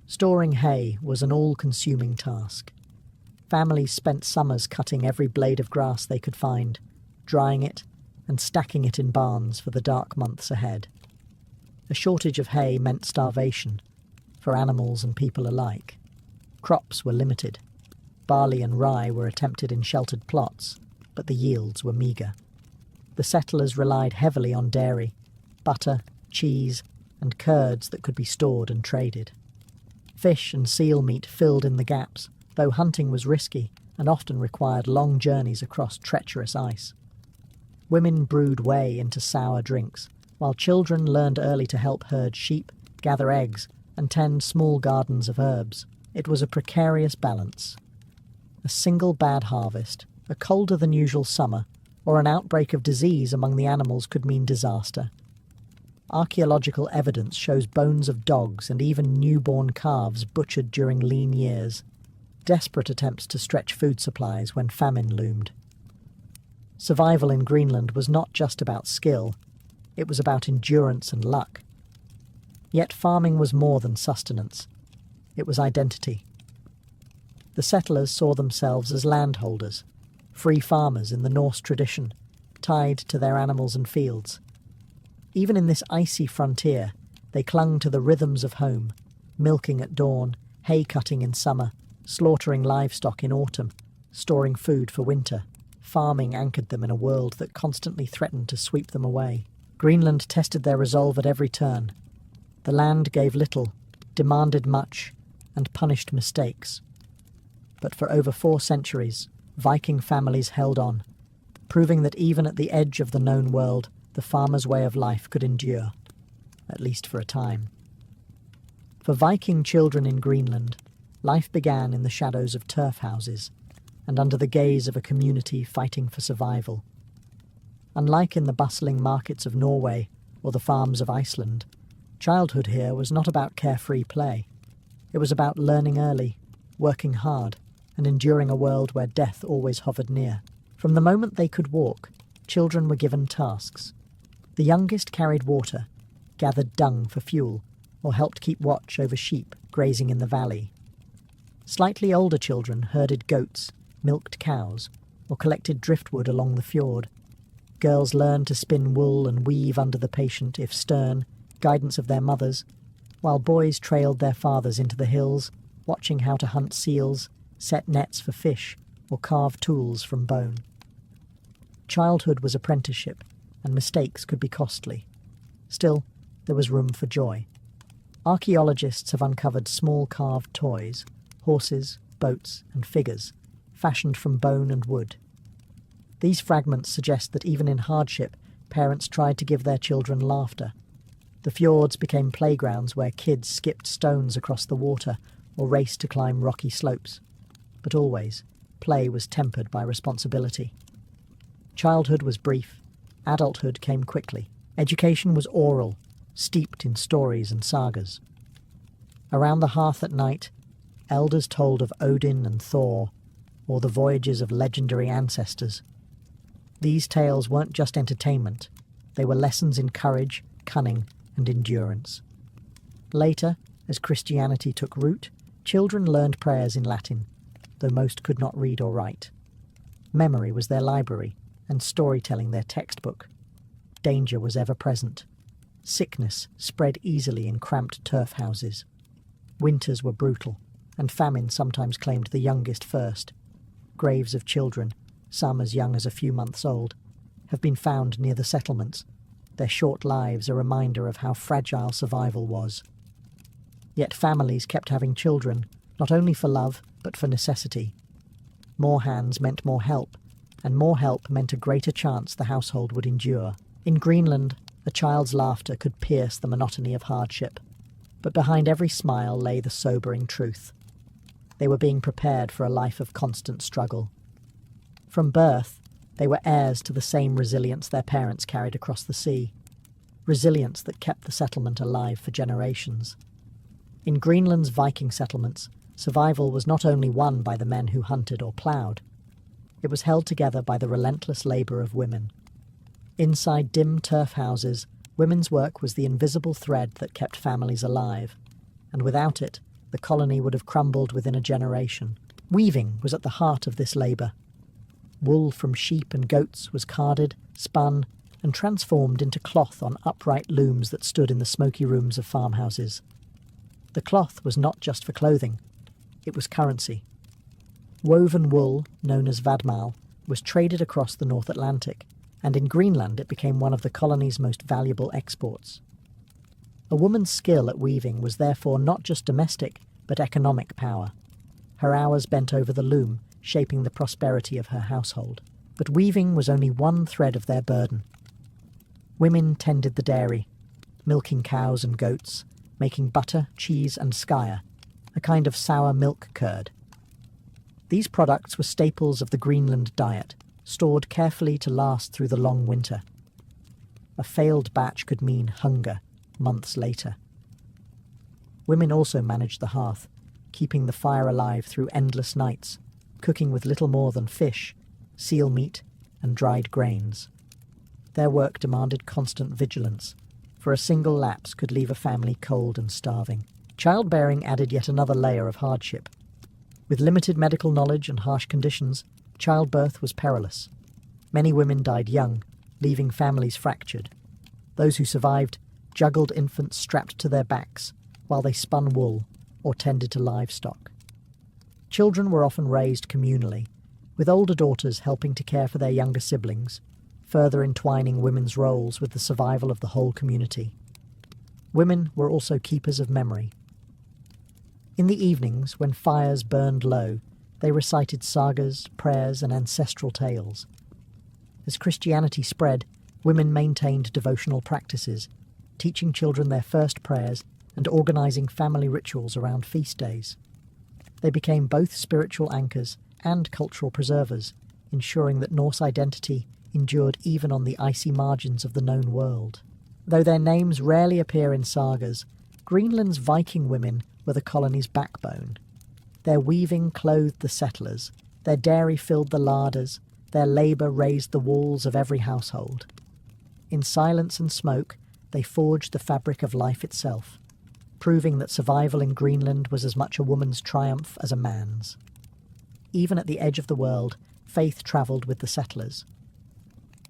Speaker 1: Storing hay was an all-consuming task. Families spent summers cutting every blade of grass they could find, drying it, and stacking it in barns for the dark months ahead. A shortage of hay meant starvation, for animals and people alike. Crops were limited. Barley and rye were attempted in sheltered plots, but the yields were meagre. The settlers relied heavily on dairy, butter, cheese, and curds that could be stored and traded. Fish and seal meat filled in the gaps, though hunting was risky and often required long journeys across treacherous ice. Women brewed whey into sour drinks, while children learned early to help herd sheep, gather eggs, and tend small gardens of herbs. It was a precarious balance. A single bad harvest, a colder than usual summer, or an outbreak of disease among the animals could mean disaster. Archaeological evidence shows bones of dogs and even newborn calves butchered during lean years, desperate attempts to stretch food supplies when famine loomed. Survival in Greenland was not just about skill, it was about endurance and luck. Yet farming was more than sustenance. It was identity. The settlers saw themselves as landholders, free farmers in the Norse tradition, tied to their animals and fields. Even in this icy frontier, they clung to the rhythms of home, milking at dawn, hay cutting in summer, slaughtering livestock in autumn, storing food for winter. Farming anchored them in a world that constantly threatened to sweep them away. Greenland tested their resolve at every turn. The land gave little, demanded much, and punished mistakes. But for over 4 centuries, Viking families held on, proving that even at the edge of the known world, the farmer's way of life could endure, at least for a time. For Viking children in Greenland, life began in the shadows of turf houses, and under the gaze of a community fighting for survival. Unlike in the bustling markets of Norway or the farms of Iceland, childhood here was not about carefree play. It was about learning early, working hard, and enduring a world where death always hovered near. From the moment they could walk, children were given tasks. The youngest carried water, gathered dung for fuel, or helped keep watch over sheep grazing in the valley. Slightly older children herded goats, milked cows, or collected driftwood along the fjord. Girls learned to spin wool and weave under the patient, if stern, guidance of their mothers, while boys trailed their fathers into the hills, watching how to hunt seals, set nets for fish, or carve tools from bone. Childhood was apprenticeship, and mistakes could be costly. Still, there was room for joy. Archaeologists have uncovered small carved toys, horses, boats, and figures, fashioned from bone and wood. These fragments suggest that even in hardship, parents tried to give their children laughter. The fjords became playgrounds where kids skipped stones across the water or raced to climb rocky slopes. But always, play was tempered by responsibility. Childhood was brief, adulthood came quickly. Education was oral, steeped in stories and sagas. Around the hearth at night, elders told of Odin and Thor, or the voyages of legendary ancestors. These tales weren't just entertainment, they were lessons in courage, cunning, and endurance. Later, as Christianity took root, children learned prayers in Latin, though most could not read or write. Memory was their library, and storytelling their textbook. Danger was ever present. Sickness spread easily in cramped turf houses. Winters were brutal, and famine sometimes claimed the youngest first. Graves of children, some as young as a few months old, have been found near the settlements, their short lives a reminder of how fragile survival was. Yet families kept having children, not only for love, but for necessity. More hands meant more help, and more help meant a greater chance the household would endure. In Greenland, a child's laughter could pierce the monotony of hardship, but behind every smile lay the sobering truth. They were being prepared for a life of constant struggle. From birth, they were heirs to the same resilience their parents carried across the sea, resilience that kept the settlement alive for generations. In Greenland's Viking settlements, survival was not only won by the men who hunted or ploughed, it was held together by the relentless labour of women. Inside dim turf houses, women's work was the invisible thread that kept families alive, and without it, the colony would have crumbled within a generation. Weaving was at the heart of this labour. Wool from sheep and goats was carded, spun, and transformed into cloth on upright looms that stood in the smoky rooms of farmhouses. The cloth was not just for clothing, it was currency. Woven wool, known as vadmal, was traded across the North Atlantic, and in Greenland it became one of the colony's most valuable exports. A woman's skill at weaving was therefore not just domestic, but economic power. Her hours bent over the loom, shaping the prosperity of her household. But weaving was only one thread of their burden. Women tended the dairy, milking cows and goats, making butter, cheese, and skyer, a kind of sour milk curd. These products were staples of the Greenland diet, stored carefully to last through the long winter. A failed batch could mean hunger months later. Women also managed the hearth, keeping the fire alive through endless nights, cooking with little more than fish, seal meat, and dried grains. Their work demanded constant vigilance, for a single lapse could leave a family cold and starving. Childbearing added yet another layer of hardship. With limited medical knowledge and harsh conditions, childbirth was perilous. Many women died young, leaving families fractured. Those who survived juggled infants strapped to their backs while they spun wool or tended to livestock. Children were often raised communally, with older daughters helping to care for their younger siblings, further entwining women's roles with the survival of the whole community. Women were also keepers of memory. In the evenings, when fires burned low, they recited sagas, prayers, and ancestral tales. As Christianity spread, women maintained devotional practices, teaching children their first prayers and organising family rituals around feast days. They became both spiritual anchors and cultural preservers, ensuring that Norse identity endured even on the icy margins of the known world. Though their names rarely appear in sagas, Greenland's Viking women were the colony's backbone. Their weaving clothed the settlers, their dairy filled the larders, their labour raised the walls of every household. In silence and smoke, they forged the fabric of life itself, proving that survival in Greenland was as much a woman's triumph as a man's. Even at the edge of the world, faith travelled with the settlers.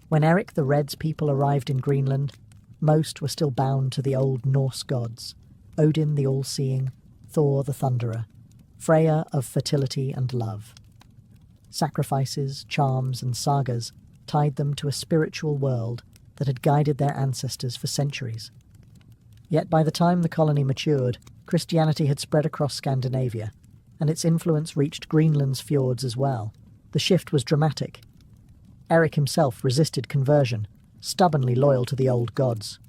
Speaker 1: When Eric the Red's people arrived in Greenland, most were still bound to the old Norse gods, Odin the All-Seeing, Thor the Thunderer, Freya of fertility and love. Sacrifices, charms, and sagas tied them to a spiritual world that had guided their ancestors for centuries. Yet by the time the colony matured, Christianity had spread across Scandinavia, and its influence reached Greenland's fjords as well. The shift was dramatic. Eric himself resisted conversion, stubbornly loyal to the old gods.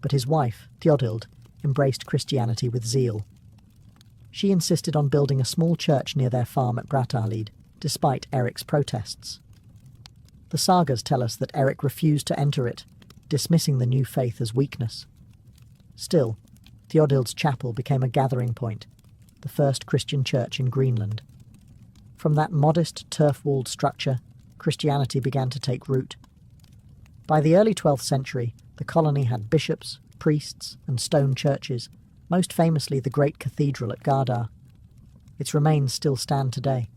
Speaker 1: But his wife, Theodild, embraced Christianity with zeal. She insisted on building a small church near their farm at Brattahlid, despite Eric's protests. The sagas tell us that Eric refused to enter it, dismissing the new faith as weakness. Still, the Ordeals Chapel became a gathering point, the first Christian church in Greenland. From that modest turf-walled structure, Christianity began to take root. By the early 12th century, the colony had bishops, priests, and stone churches, most famously the great cathedral at Gardar. Its remains still stand today.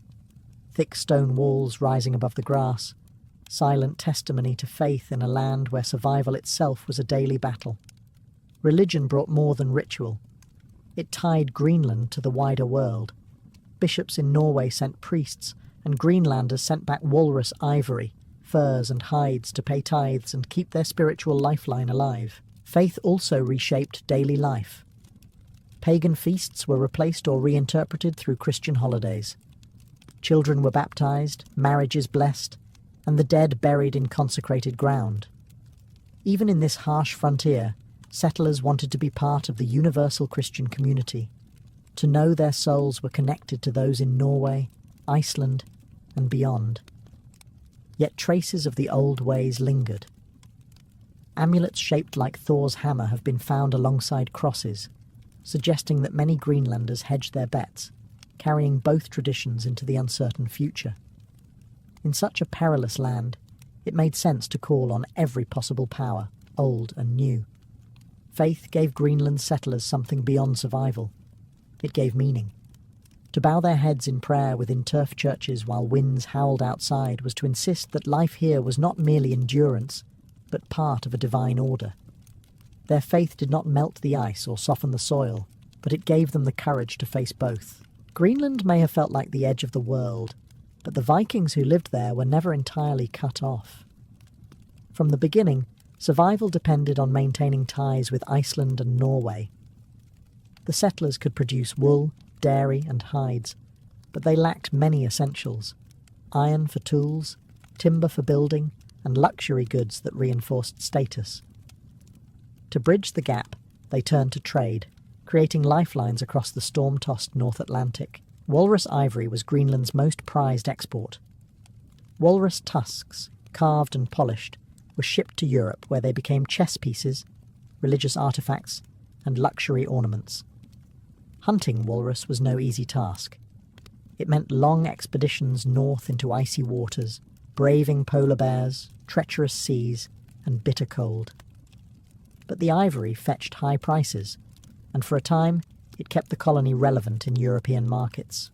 Speaker 1: Thick stone walls rising above the grass, silent testimony to faith in a land where survival itself was a daily battle. Religion brought more than ritual. It tied Greenland to the wider world. Bishops in Norway sent priests, and Greenlanders sent back walrus ivory, furs and hides to pay tithes and keep their spiritual lifeline alive. Faith also reshaped daily life. Pagan feasts were replaced or reinterpreted through Christian holidays. Children were baptized, marriages blessed, and the dead buried in consecrated ground. Even in this harsh frontier, settlers wanted to be part of the universal Christian community, to know their souls were connected to those in Norway, Iceland, and beyond. Yet traces of the old ways lingered. Amulets shaped like Thor's hammer have been found alongside crosses, suggesting that many Greenlanders hedged their bets, carrying both traditions into the uncertain future. In such a perilous land, it made sense to call on every possible power, old and new. Faith gave Greenland settlers something beyond survival. It gave meaning. To bow their heads in prayer within turf churches while winds howled outside was to insist that life here was not merely endurance, but part of a divine order. Their faith did not melt the ice or soften the soil, but it gave them the courage to face both. Greenland may have felt like the edge of the world, but the Vikings who lived there were never entirely cut off. From the beginning, survival depended on maintaining ties with Iceland and Norway. The settlers could produce wool, dairy, and hides, but they lacked many essentials: iron for tools, timber for building, and luxury goods that reinforced status. To bridge the gap, they turned to trade, creating lifelines across the storm-tossed North Atlantic. Walrus ivory was Greenland's most prized export. Walrus tusks, carved and polished, were shipped to Europe, where they became chess pieces, religious artifacts, and luxury ornaments. Hunting walrus was no easy task. It meant long expeditions north into icy waters, braving polar bears, treacherous seas, and bitter cold. But the ivory fetched high prices, and for a time it kept the colony relevant in European markets.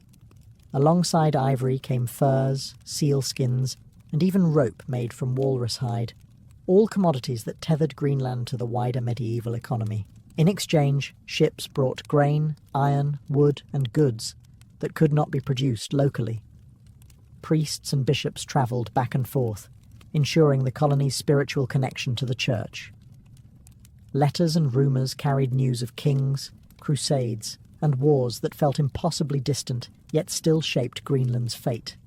Speaker 1: Alongside ivory came furs, sealskins, and even rope made from walrus hide, all commodities that tethered Greenland to the wider medieval economy. In exchange, ships brought grain, iron, wood, and goods that could not be produced locally. Priests and bishops travelled back and forth, ensuring the colony's spiritual connection to the church. Letters and rumours carried news of kings, crusades, and wars that felt impossibly distant, yet still shaped Greenland's fate.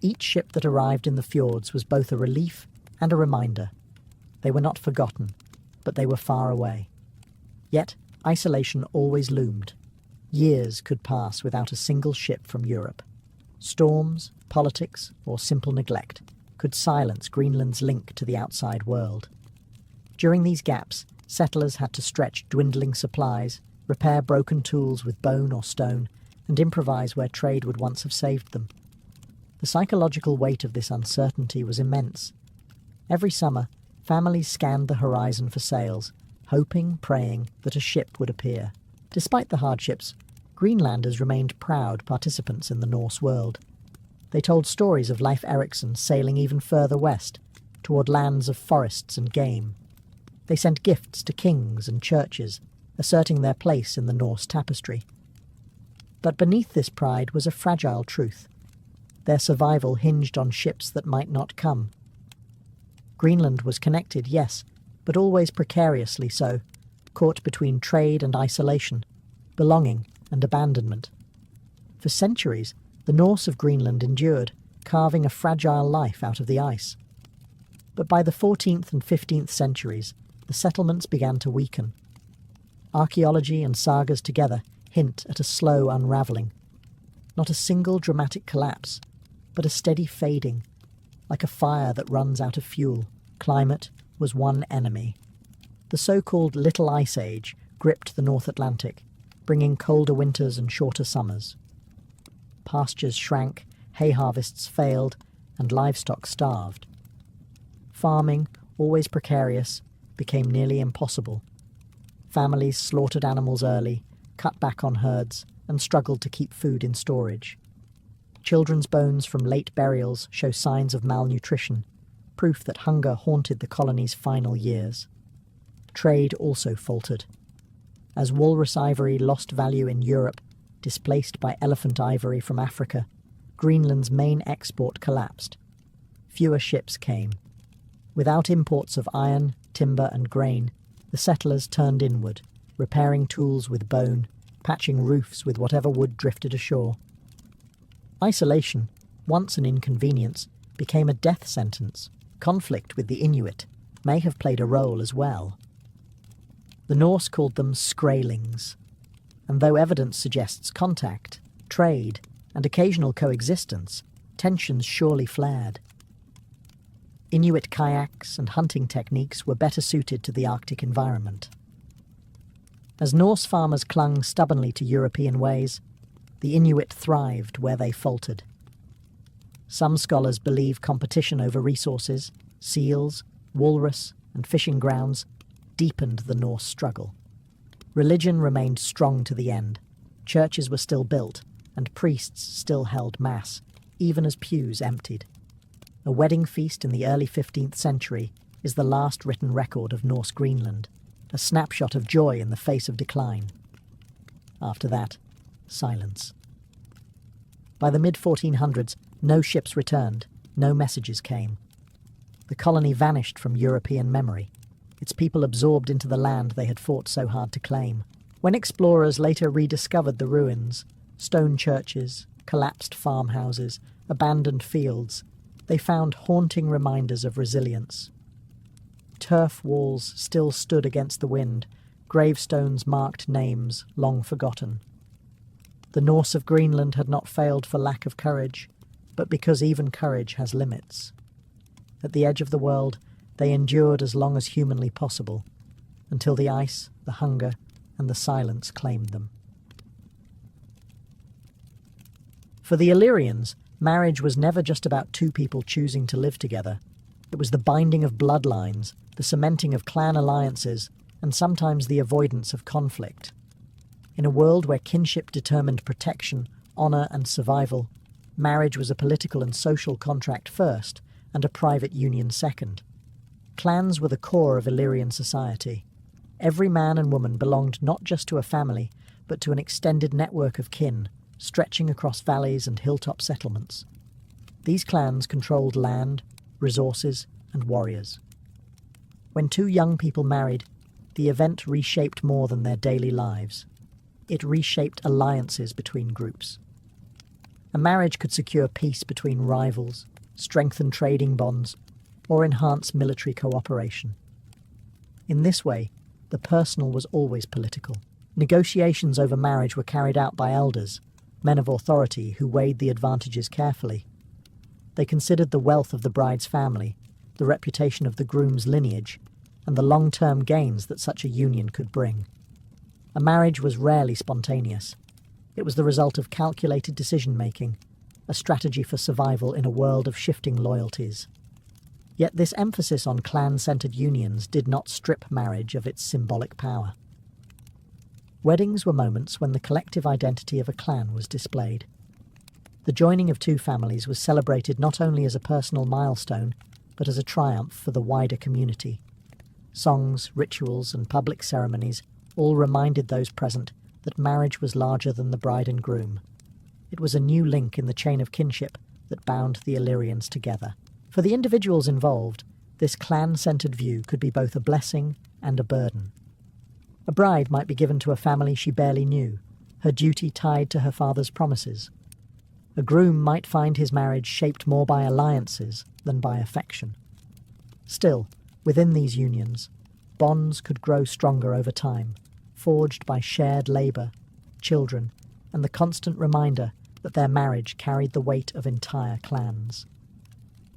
Speaker 1: Each ship that arrived in the fjords was both a relief and a reminder. They were not forgotten, but they were far away. Yet isolation always loomed. Years could pass without a single ship from Europe. Storms, politics, or simple neglect could silence Greenland's link to the outside world. During these gaps, settlers had to stretch dwindling supplies, repair broken tools with bone or stone, and improvise where trade would once have saved them. The psychological weight of this uncertainty was immense. Every summer, families scanned the horizon for sails, hoping, praying that a ship would appear. Despite the hardships, Greenlanders remained proud participants in the Norse world. They told stories of Leif Erikson sailing even further west, toward lands of forests and game. They sent gifts to kings and churches, asserting their place in the Norse tapestry. But beneath this pride was a fragile truth. Their survival hinged on ships that might not come. Greenland was connected, yes, but always precariously so, caught between trade and isolation, belonging and abandonment. For centuries, the Norse of Greenland endured, carving a fragile life out of the ice. But by the 14th and 15th centuries, the settlements began to weaken. Archaeology and sagas together hint at a slow unravelling. Not a single dramatic collapse, but a steady fading, like a fire that runs out of fuel. Climate was one enemy. The so-called Little Ice Age gripped the North Atlantic, bringing colder winters and shorter summers. Pastures shrank, hay harvests failed, and livestock starved. Farming, always precarious, became nearly impossible. Families slaughtered animals early, cut back on herds, and struggled to keep food in storage. Children's bones from late burials show signs of malnutrition, proof that hunger haunted the colony's final years. Trade also faltered. As walrus ivory lost value in Europe, displaced by elephant ivory from Africa, Greenland's main export collapsed. Fewer ships came. Without imports of iron, timber, and grain, the settlers turned inward, repairing tools with bone, patching roofs with whatever wood drifted ashore. Isolation, once an inconvenience, became a death sentence. Conflict with the Inuit may have played a role as well. The Norse called them Skraelings, and though evidence suggests contact, trade, and occasional coexistence, tensions surely flared. Inuit kayaks and hunting techniques were better suited to the Arctic environment. As Norse farmers clung stubbornly to European ways, the Inuit thrived where they faltered. Some scholars believe competition over resources, seals, walrus, and fishing grounds deepened the Norse struggle. Religion remained strong to the end. Churches were still built, and priests still held mass, even as pews emptied. A wedding feast in the early 15th century is the last written record of Norse Greenland, a snapshot of joy in the face of decline. After that, silence. By the mid-1400s, no ships returned, no messages came. The colony vanished from European memory, its people absorbed into the land they had fought so hard to claim. When explorers later rediscovered the ruins, stone churches, collapsed farmhouses, abandoned fields, they found haunting reminders of resilience. Turf walls still stood against the wind, gravestones marked names long forgotten. The Norse of Greenland had not failed for lack of courage, but because even courage has limits. At the edge of the world, they endured as long as humanly possible, until the ice, the hunger, and the silence claimed them. For the Illyrians, marriage was never just about two people choosing to live together. It was the binding of bloodlines, the cementing of clan alliances, and sometimes the avoidance of conflict. In a world where kinship determined protection, honour, and survival, marriage was a political and social contract first, and a private union second. Clans were the core of Illyrian society. Every man and woman belonged not just to a family, but to an extended network of kin, stretching across valleys and hilltop settlements. These clans controlled land, resources, and warriors. When two young people married, the event reshaped more than their daily lives. It reshaped alliances between groups. A marriage could secure peace between rivals, strengthen trading bonds, or enhance military cooperation. In this way, the personal was always political. Negotiations over marriage were carried out by elders, men of authority who weighed the advantages carefully. They considered the wealth of the bride's family, the reputation of the groom's lineage, and the long-term gains that such a union could bring. A marriage was rarely spontaneous. It was the result of calculated decision-making, a strategy for survival in a world of shifting loyalties. Yet this emphasis on clan-centered unions did not strip marriage of its symbolic power. Weddings were moments when the collective identity of a clan was displayed. The joining of two families was celebrated not only as a personal milestone, but as a triumph for the wider community. Songs, rituals, and public ceremonies all reminded those present that marriage was larger than the bride and groom. It was a new link in the chain of kinship that bound the Illyrians together. For the individuals involved, this clan-centered view could be both a blessing and a burden. A bride might be given to a family she barely knew, her duty tied to her father's promises. A groom might find his marriage shaped more by alliances than by affection. Still, within these unions, bonds could grow stronger over time, forged by shared labour, children, and the constant reminder that their marriage carried the weight of entire clans.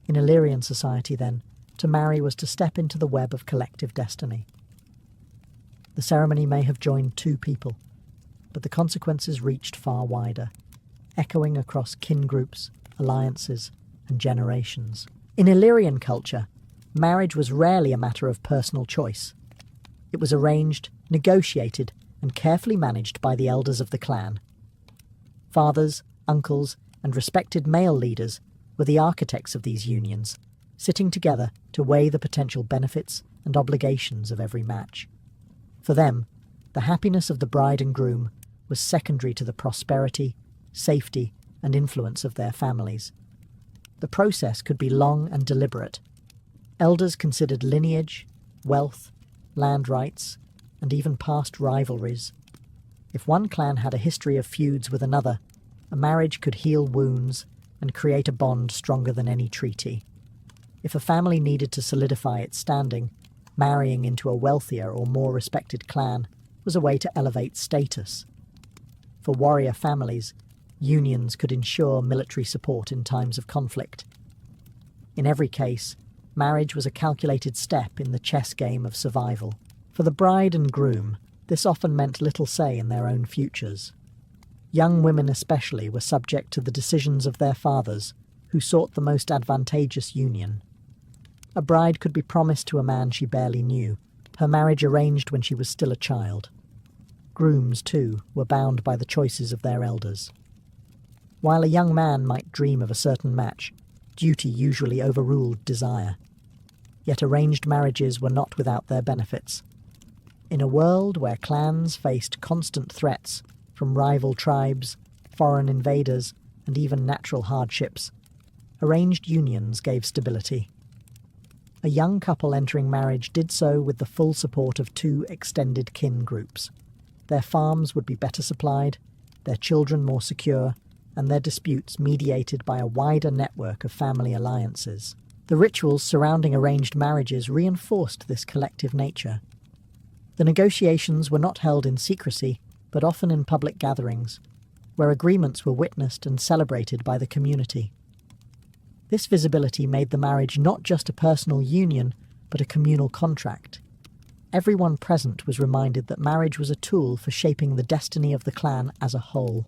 Speaker 1: In Illyrian society, then, to marry was to step into the web of collective destiny. The ceremony may have joined two people, but the consequences reached far wider, echoing across kin groups, alliances, and generations. In Illyrian culture, marriage was rarely a matter of personal choice. It was arranged, negotiated, and carefully managed by the elders of the clan. Fathers, uncles, and respected male leaders were the architects of these unions, sitting together to weigh the potential benefits and obligations of every match. For them, the happiness of the bride and groom was secondary to the prosperity, safety, and influence of their families. The process could be long and deliberate. Elders considered lineage, wealth, land rights, and even past rivalries. If one clan had a history of feuds with another, a marriage could heal wounds and create a bond stronger than any treaty. If a family needed to solidify its standing, marrying into a wealthier or more respected clan was a way to elevate status. For warrior families, unions could ensure military support in times of conflict. In every case, marriage was a calculated step in the chess game of survival. For the bride and groom, this often meant little say in their own futures. Young women especially were subject to the decisions of their fathers, who sought the most advantageous union. A bride could be promised to a man she barely knew, her marriage arranged when she was still a child. Grooms, too, were bound by the choices of their elders. While a young man might dream of a certain match, duty usually overruled desire. Yet arranged marriages were not without their benefits. In a world where clans faced constant threats from rival tribes, foreign invaders, and even natural hardships, arranged unions gave stability. A young couple entering marriage did so with the full support of two extended kin groups. Their farms would be better supplied, their children more secure, and their disputes mediated by a wider network of family alliances. The rituals surrounding arranged marriages reinforced this collective nature. The negotiations were not held in secrecy, but often in public gatherings, where agreements were witnessed and celebrated by the community. This visibility made the marriage not just a personal union, but a communal contract. Everyone present was reminded that marriage was a tool for shaping the destiny of the clan as a whole.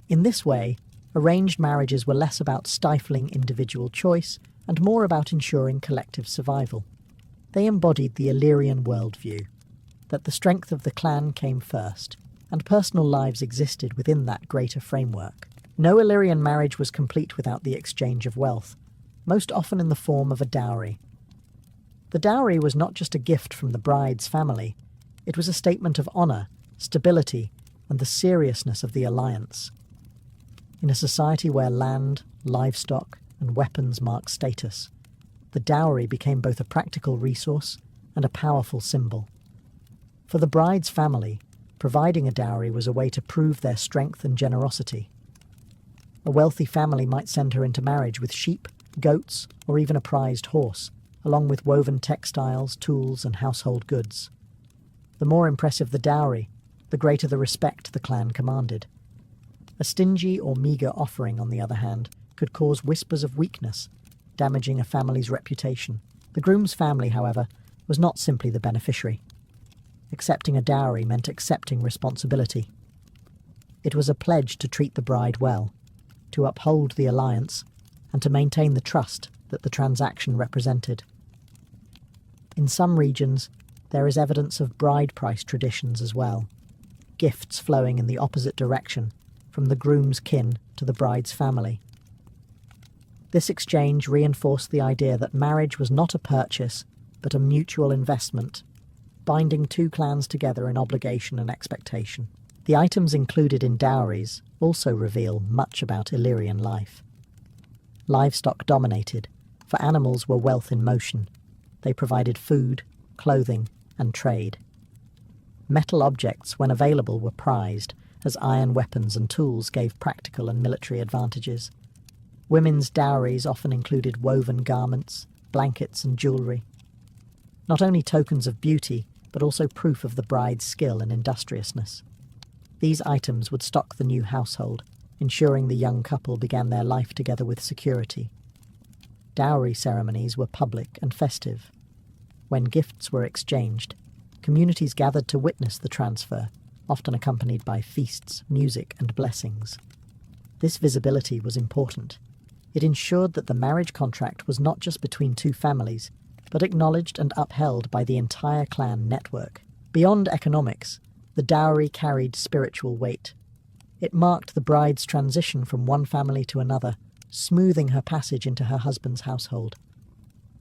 Speaker 1: In this way, arranged marriages were less about stifling individual choice and more about ensuring collective survival. They embodied the Illyrian worldview, that the strength of the clan came first, and personal lives existed within that greater framework. No Illyrian marriage was complete without the exchange of wealth, most often in the form of a dowry. The dowry was not just a gift from the bride's family, it was a statement of honour, stability, and the seriousness of the alliance. In a society where land, livestock, and weapons marked status, the dowry became both a practical resource and a powerful symbol. For the bride's family, providing a dowry was a way to prove their strength and generosity. A wealthy family might send her into marriage with sheep, goats, or even a prized horse, along with woven textiles, tools, and household goods. The more impressive the dowry, the greater the respect the clan commanded. A stingy or meagre offering, on the other hand, could cause whispers of weakness, damaging a family's reputation. The groom's family, however, was not simply the beneficiary. Accepting a dowry meant accepting responsibility. It was a pledge to treat the bride well, to uphold the alliance, and to maintain the trust that the transaction represented. In some regions, there is evidence of bride price traditions as well, gifts flowing in the opposite direction, from the groom's kin to the bride's family. This exchange reinforced the idea that marriage was not a purchase, but a mutual investment, binding two clans together in obligation and expectation. The items included in dowries also reveal much about Illyrian life. Livestock dominated, for animals were wealth in motion. They provided food, clothing, and trade. Metal objects, when available, were prized, as iron weapons and tools gave practical and military advantages. Women's dowries often included woven garments, blankets, and jewellery. Not only tokens of beauty, but also proof of the bride's skill and industriousness. These items would stock the new household, ensuring the young couple began their life together with security. Dowry ceremonies were public and festive. When gifts were exchanged, communities gathered to witness the transfer, often accompanied by feasts, music, and blessings. This visibility was important. It ensured that the marriage contract was not just between two families, but acknowledged and upheld by the entire clan network. Beyond economics, the dowry carried spiritual weight. It marked the bride's transition from one family to another, smoothing her passage into her husband's household.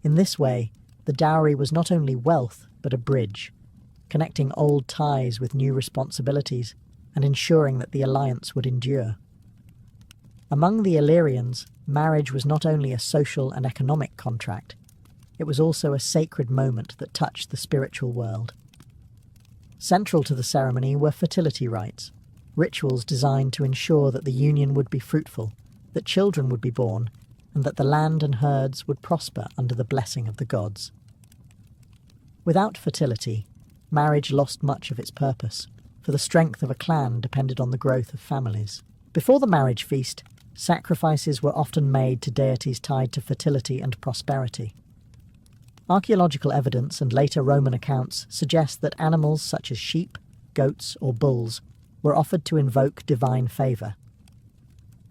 Speaker 1: In this way, the dowry was not only wealth, but a bridge, connecting old ties with new responsibilities and ensuring that the alliance would endure. Among the Illyrians, marriage was not only a social and economic contract, it was also a sacred moment that touched the spiritual world. Central to the ceremony were fertility rites, rituals designed to ensure that the union would be fruitful, that children would be born, and that the land and herds would prosper under the blessing of the gods. Without fertility, marriage lost much of its purpose, for the strength of a clan depended on the growth of families. Before the marriage feast, sacrifices were often made to deities tied to fertility and prosperity. Archaeological evidence and later Roman accounts suggest that animals such as sheep, goats, or bulls were offered to invoke divine favour.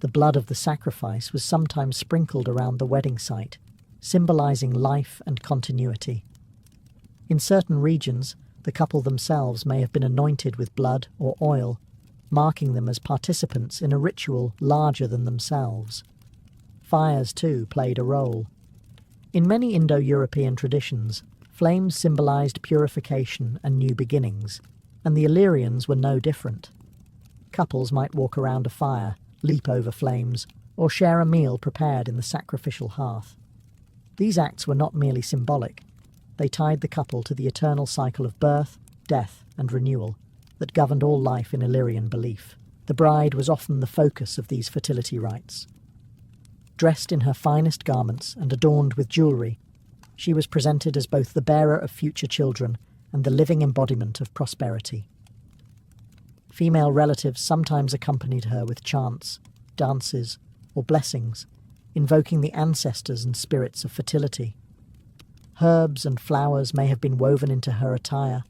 Speaker 1: The blood of the sacrifice was sometimes sprinkled around the wedding site, symbolising life and continuity. In certain regions, the couple themselves may have been anointed with blood or oil, marking them as participants in a ritual larger than themselves. Fires, too, played a role. In many Indo-European traditions, flames symbolised purification and new beginnings, and the Illyrians were no different. Couples might walk around a fire, leap over flames, or share a meal prepared in the sacrificial hearth. These acts were not merely symbolic. They tied the couple to the eternal cycle of birth, death, and renewal that governed all life in Illyrian belief. The bride was often the focus of these fertility rites. Dressed in her finest garments and adorned with jewellery, she was presented as both the bearer of future children and the living embodiment of prosperity. Female relatives sometimes accompanied her with chants, dances, or blessings, invoking the ancestors and spirits of fertility. Herbs and flowers may have been woven into her attire,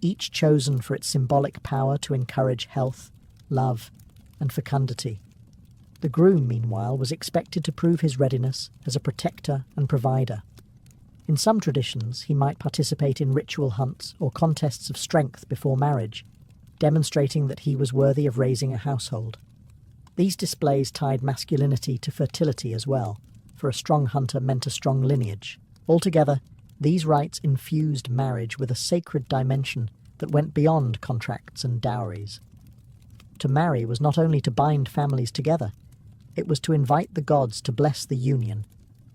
Speaker 1: each chosen for its symbolic power to encourage health, love, and fecundity. The groom, meanwhile, was expected to prove his readiness as a protector and provider. In some traditions, he might participate in ritual hunts or contests of strength before marriage, demonstrating that he was worthy of raising a household. These displays tied masculinity to fertility as well, for a strong hunter meant a strong lineage. Altogether, these rites infused marriage with a sacred dimension that went beyond contracts and dowries. To marry was not only to bind families together, it was to invite the gods to bless the union,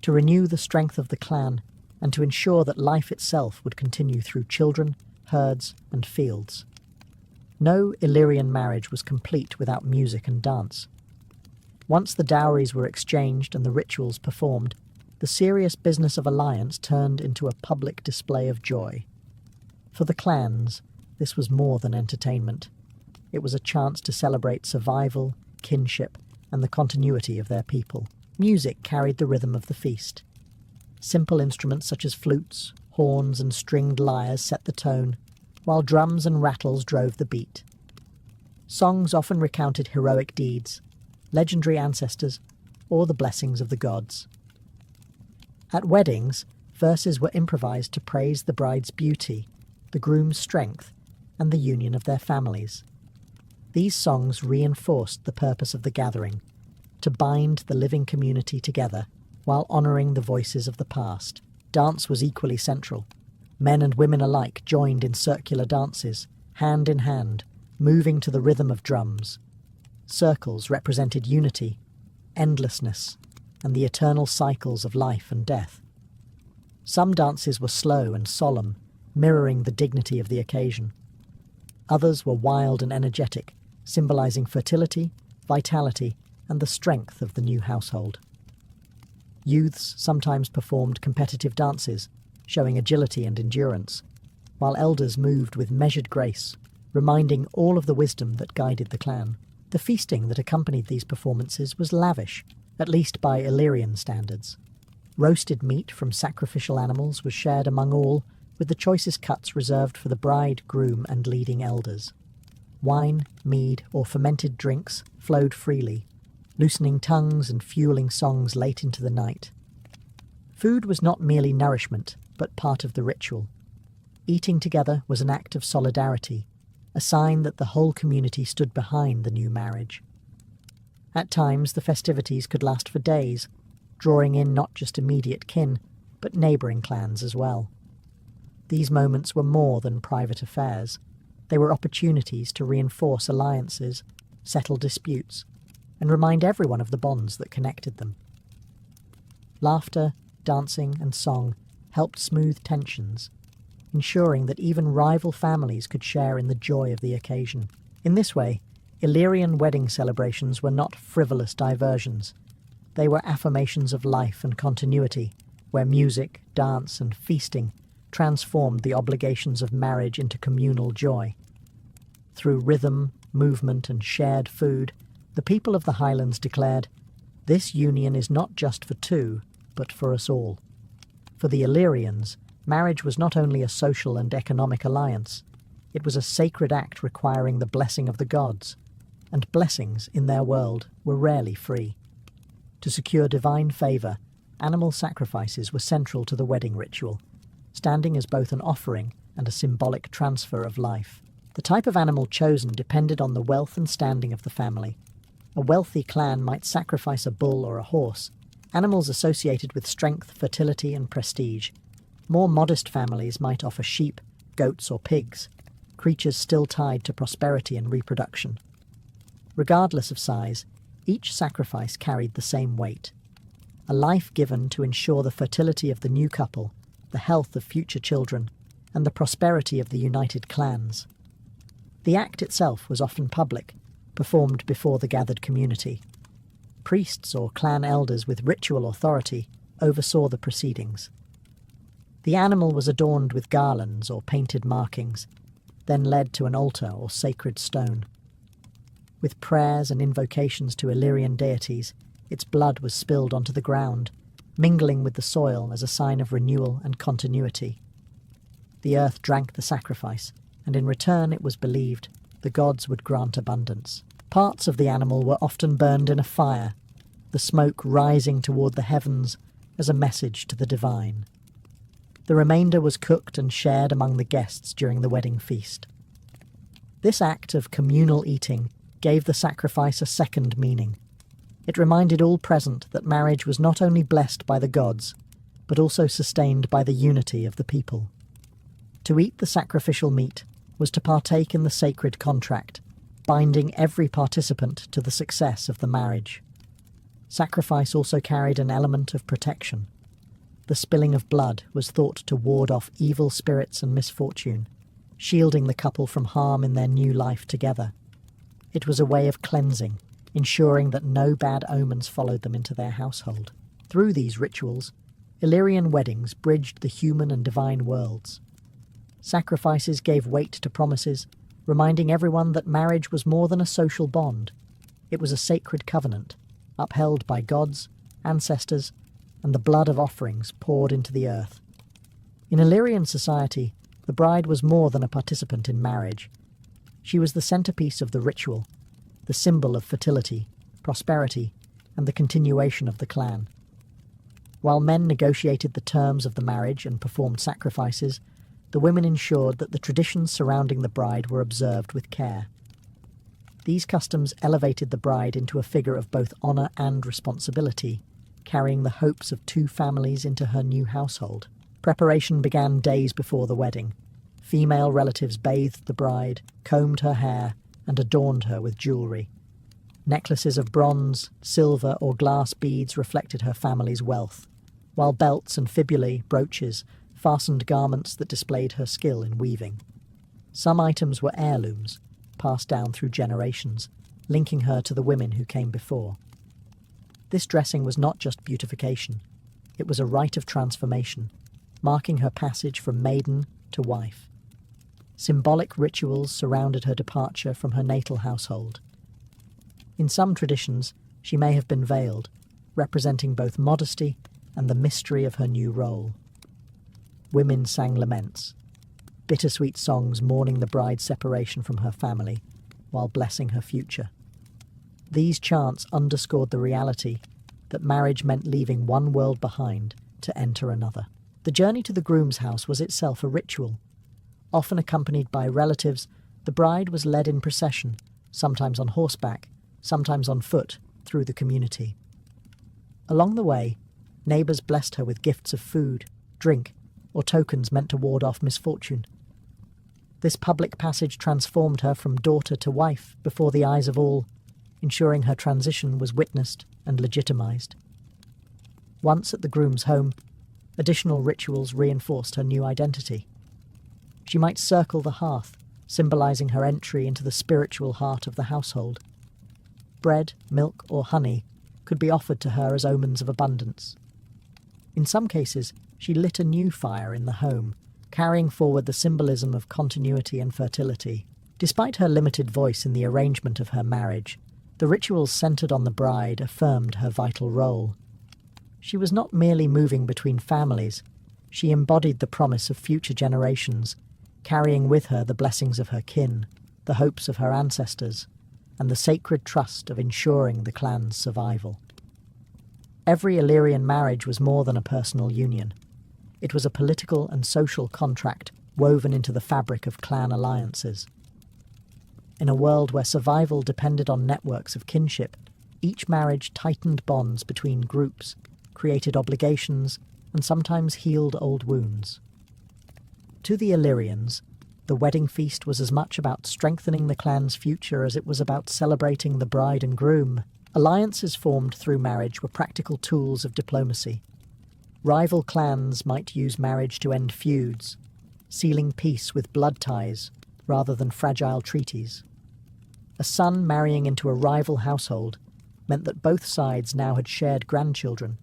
Speaker 1: to renew the strength of the clan, and to ensure that life itself would continue through children, herds, and fields. No Illyrian marriage was complete without music and dance. Once the dowries were exchanged and the rituals performed, the serious business of alliance turned into a public display of joy. For the clans, this was more than entertainment. It was a chance to celebrate survival, kinship, and the continuity of their people. Music carried the rhythm of the feast. Simple instruments such as flutes, horns, and stringed lyres set the tone, while drums and rattles drove the beat. Songs often recounted heroic deeds, legendary ancestors, or the blessings of the gods. At weddings, verses were improvised to praise the bride's beauty, the groom's strength, and the union of their families. These songs reinforced the purpose of the gathering, to bind the living community together while honouring the voices of the past. Dance was equally central. Men and women alike joined in circular dances, hand in hand, moving to the rhythm of drums. Circles represented unity, endlessness, and the eternal cycles of life and death. Some dances were slow and solemn, mirroring the dignity of the occasion. Others were wild and energetic, symbolising fertility, vitality, and the strength of the new household. Youths sometimes performed competitive dances, showing agility and endurance, while elders moved with measured grace, reminding all of the wisdom that guided the clan. The feasting that accompanied these performances was lavish, at least by Illyrian standards. Roasted meat from sacrificial animals was shared among all, with the choicest cuts reserved for the bride, groom, and leading elders. Wine, mead, or fermented drinks flowed freely, loosening tongues and fueling songs late into the night. Food was not merely nourishment, but part of the ritual. Eating together was an act of solidarity, a sign that the whole community stood behind the new marriage. At times, the festivities could last for days, drawing in not just immediate kin, but neighbouring clans as well. These moments were more than private affairs. They were opportunities to reinforce alliances, settle disputes, and remind everyone of the bonds that connected them. Laughter, dancing, and song helped smooth tensions, ensuring that even rival families could share in the joy of the occasion. In this way, Illyrian wedding celebrations were not frivolous diversions. They were affirmations of life and continuity, where music, dance, and feasting transformed the obligations of marriage into communal joy. Through rhythm, movement, and shared food, the people of the Highlands declared, "This union is not just for two, but for us all." For the Illyrians, marriage was not only a social and economic alliance, it was a sacred act requiring the blessing of the gods, and blessings in their world were rarely free. To secure divine favour, animal sacrifices were central to the wedding ritual, standing as both an offering and a symbolic transfer of life. The type of animal chosen depended on the wealth and standing of the family. A wealthy clan might sacrifice a bull or a horse, animals associated with strength, fertility, and prestige. More modest families might offer sheep, goats, or pigs, creatures still tied to prosperity and reproduction. Regardless of size, each sacrifice carried the same weight. A life given to ensure the fertility of the new couple, the health of future children, and the prosperity of the united clans. The act itself was often public, performed before the gathered community. Priests or clan elders with ritual authority oversaw the proceedings. The animal was adorned with garlands or painted markings, then led to an altar or sacred stone. With prayers and invocations to Illyrian deities, its blood was spilled onto the ground, mingling with the soil as a sign of renewal and continuity. The earth drank the sacrifice, and in return it was believed the gods would grant abundance. Parts of the animal were often burned in a fire, the smoke rising toward the heavens as a message to the divine. The remainder was cooked and shared among the guests during the wedding feast. This act of communal eating gave the sacrifice a second meaning. It reminded all present that marriage was not only blessed by the gods, but also sustained by the unity of the people. To eat the sacrificial meat was to partake in the sacred contract, binding every participant to the success of the marriage. Sacrifice also carried an element of protection. The spilling of blood was thought to ward off evil spirits and misfortune, shielding the couple from harm in their new life together. It was a way of cleansing, ensuring that no bad omens followed them into their household. Through these rituals, Illyrian weddings bridged the human and divine worlds. Sacrifices gave weight to promises, reminding everyone that marriage was more than a social bond. It was a sacred covenant, upheld by gods, ancestors, and the blood of offerings poured into the earth. In Illyrian society, the bride was more than a participant in marriage. She was the centerpiece of the ritual, the symbol of fertility, prosperity, and the continuation of the clan. While men negotiated the terms of the marriage and performed sacrifices, the women ensured that the traditions surrounding the bride were observed with care. These customs elevated the bride into a figure of both honour and responsibility, carrying the hopes of two families into her new household. Preparation began days before the wedding. Female relatives bathed the bride, combed her hair, and adorned her with jewellery. Necklaces of bronze, silver, or glass beads reflected her family's wealth, while belts and fibulae, brooches, fastened garments that displayed her skill in weaving. Some items were heirlooms, passed down through generations, linking her to the women who came before. This dressing was not just beautification, it was a rite of transformation, marking her passage from maiden to wife. Symbolic rituals surrounded her departure from her natal household. In some traditions, she may have been veiled, representing both modesty and the mystery of her new role. Women sang laments, bittersweet songs mourning the bride's separation from her family while blessing her future. These chants underscored the reality that marriage meant leaving one world behind to enter another. The journey to the groom's house was itself a ritual. Often accompanied by relatives, the bride was led in procession, sometimes on horseback, sometimes on foot, through the community. Along the way, neighbours blessed her with gifts of food, drink, or tokens meant to ward off misfortune. This public passage transformed her from daughter to wife before the eyes of all, ensuring her transition was witnessed and legitimised. Once at the groom's home, additional rituals reinforced her new identity. She might circle the hearth, symbolising her entry into the spiritual heart of the household. Bread, milk, or honey could be offered to her as omens of abundance. In some cases, she lit a new fire in the home, carrying forward the symbolism of continuity and fertility. Despite her limited voice in the arrangement of her marriage, the rituals centred on the bride affirmed her vital role. She was not merely moving between families, she embodied the promise of future generations, carrying with her the blessings of her kin, the hopes of her ancestors, and the sacred trust of ensuring the clan's survival. Every Illyrian marriage was more than a personal union. It was a political and social contract woven into the fabric of clan alliances. In a world where survival depended on networks of kinship, each marriage tightened bonds between groups, created obligations, and sometimes healed old wounds. To the Illyrians, the wedding feast was as much about strengthening the clan's future as it was about celebrating the bride and groom. Alliances formed through marriage were practical tools of diplomacy. Rival clans might use marriage to end feuds, sealing peace with blood ties rather than fragile treaties. A son marrying into a rival household meant that both sides now had shared grandchildren,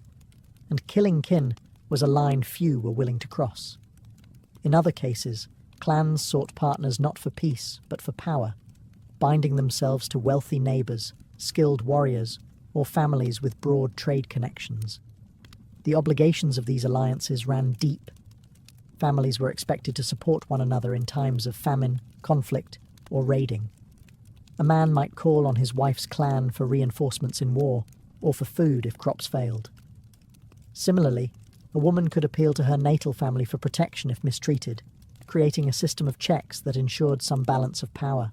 Speaker 1: and killing kin was a line few were willing to cross. In other cases, clans sought partners not for peace, but for power, binding themselves to wealthy neighbours, skilled warriors, or families with broad trade connections. The obligations of these alliances ran deep. Families were expected to support one another in times of famine, conflict, or raiding. A man might call on his wife's clan for reinforcements in war, or for food if crops failed. Similarly, a woman could appeal to her natal family for protection if mistreated, creating a system of checks that ensured some balance of power.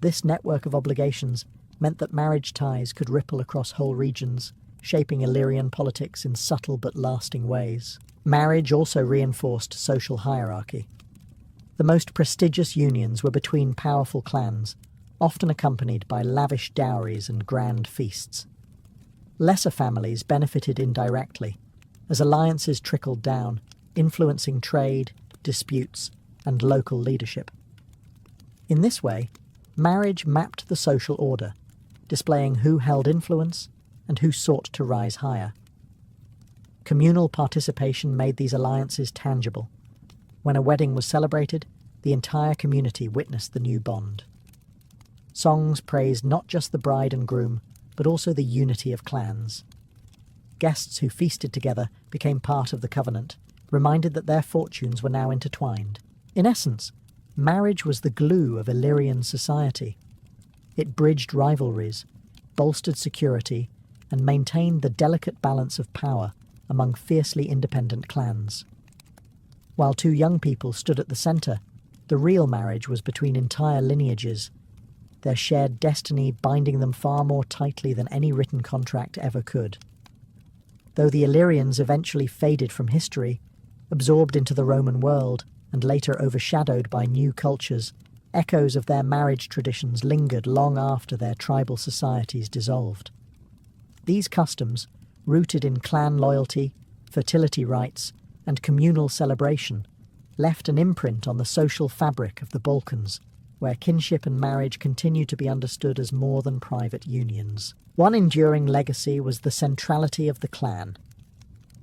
Speaker 1: This network of obligations meant that marriage ties could ripple across whole regions, shaping Illyrian politics in subtle but lasting ways. Marriage also reinforced social hierarchy. The most prestigious unions were between powerful clans, often accompanied by lavish dowries and grand feasts. Lesser families benefited indirectly, as alliances trickled down, influencing trade, disputes, and local leadership. In this way, marriage mapped the social order, displaying who held influence and who sought to rise higher. Communal participation made these alliances tangible. When a wedding was celebrated, the entire community witnessed the new bond. Songs praised not just the bride and groom, but also the unity of clans. Guests who feasted together became part of the covenant, reminded that their fortunes were now intertwined. In essence, marriage was the glue of Illyrian society. It bridged rivalries, bolstered security, and maintained the delicate balance of power among fiercely independent clans. While two young people stood at the centre, the real marriage was between entire lineages, their shared destiny binding them far more tightly than any written contract ever could. Though the Illyrians eventually faded from history, absorbed into the Roman world, and later overshadowed by new cultures, echoes of their marriage traditions lingered long after their tribal societies dissolved. These customs, rooted in clan loyalty, fertility rites, and communal celebration, left an imprint on the social fabric of the Balkans, where kinship and marriage continue to be understood as more than private unions. One enduring legacy was the centrality of the clan.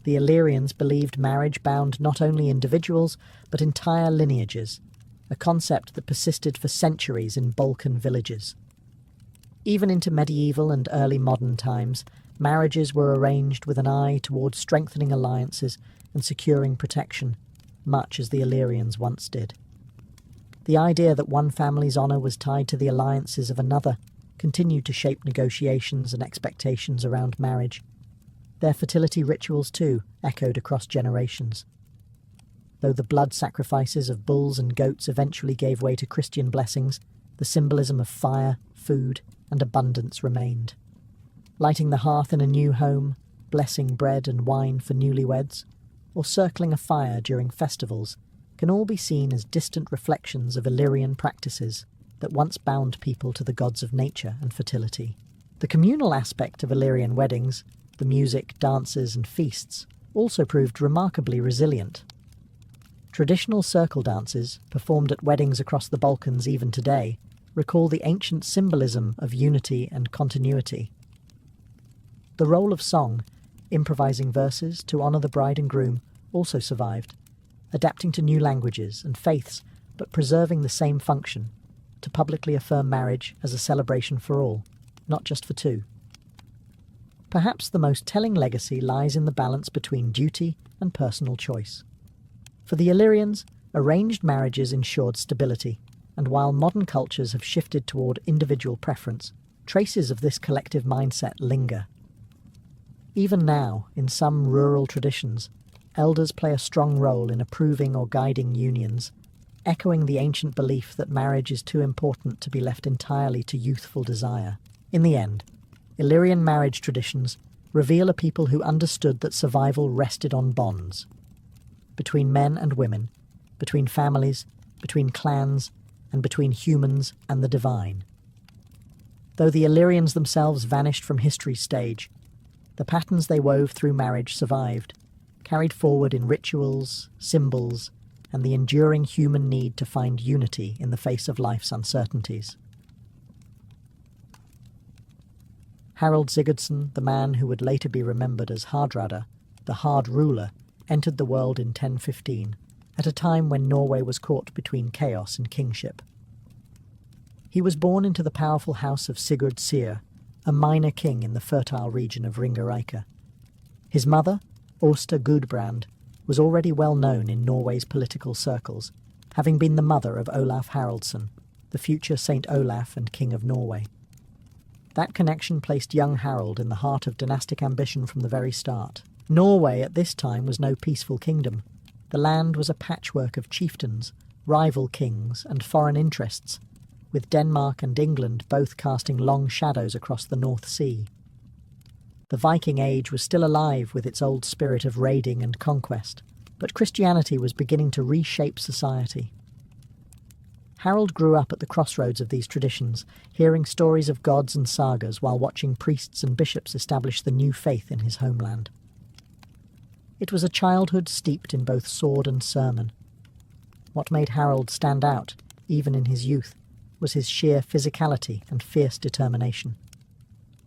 Speaker 1: The Illyrians believed marriage bound not only individuals, but entire lineages, a concept that persisted for centuries in Balkan villages. Even into medieval and early modern times, marriages were arranged with an eye towards strengthening alliances and securing protection, much as the Illyrians once did. The idea that one family's honour was tied to the alliances of another continued to shape negotiations and expectations around marriage. Their fertility rituals, too, echoed across generations. Though the blood sacrifices of bulls and goats eventually gave way to Christian blessings, the symbolism of fire, food, and abundance remained. Lighting the hearth in a new home, blessing bread and wine for newlyweds, or circling a fire during festivals can all be seen as distant reflections of Illyrian practices that once bound people to the gods of nature and fertility. The communal aspect of Illyrian weddings, the music, dances, and feasts, also proved remarkably resilient. Traditional circle dances, performed at weddings across the Balkans even today, recall the ancient symbolism of unity and continuity. The role of song, improvising verses to honour the bride and groom, also survived, adapting to new languages and faiths but preserving the same function, to publicly affirm marriage as a celebration for all, not just for two. Perhaps the most telling legacy lies in the balance between duty and personal choice. For the Illyrians, arranged marriages ensured stability, and while modern cultures have shifted toward individual preference, traces of this collective mindset linger. Even now, in some rural traditions, elders play a strong role in approving or guiding unions, echoing the ancient belief that marriage is too important to be left entirely to youthful desire. In the end, Illyrian marriage traditions reveal a people who understood that survival rested on bonds. Between men and women, between families, between clans, and between humans and the divine. Though the Illyrians themselves vanished from history's stage, the patterns they wove through marriage survived, carried forward in rituals, symbols, and the enduring human need to find unity in the face of life's uncertainties. Harold Sigurdsson, the man who would later be remembered as Hardrada, the Hard Ruler, entered the world in 1015, at a time when Norway was caught between chaos and kingship. He was born into the powerful house of Sigurd Syr, a minor king in the fertile region of Ringerike. His mother, Åsta Gudbrand, was already well known in Norway's political circles, having been the mother of Olaf Haraldsson, the future Saint Olaf and King of Norway. That connection placed young Harold in the heart of dynastic ambition from the very start. Norway at this time was no peaceful kingdom. The land was a patchwork of chieftains, rival kings, and foreign interests, with Denmark and England both casting long shadows across the North Sea. The Viking Age was still alive with its old spirit of raiding and conquest, but Christianity was beginning to reshape society. Harold grew up at the crossroads of these traditions, hearing stories of gods and sagas while watching priests and bishops establish the new faith in his homeland. It was a childhood steeped in both sword and sermon. What made Harold stand out, even in his youth, was his sheer physicality and fierce determination.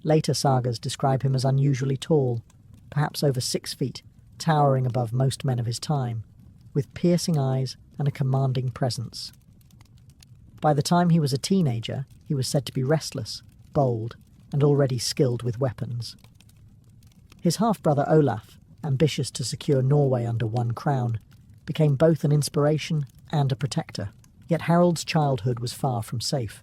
Speaker 1: Later sagas describe him as unusually tall, perhaps over 6 feet, towering above most men of his time, with piercing eyes and a commanding presence. By the time he was a teenager, he was said to be restless, bold, and already skilled with weapons. His half-brother Olaf, ambitious to secure Norway under one crown, became both an inspiration and a protector. Yet Harold's childhood was far from safe.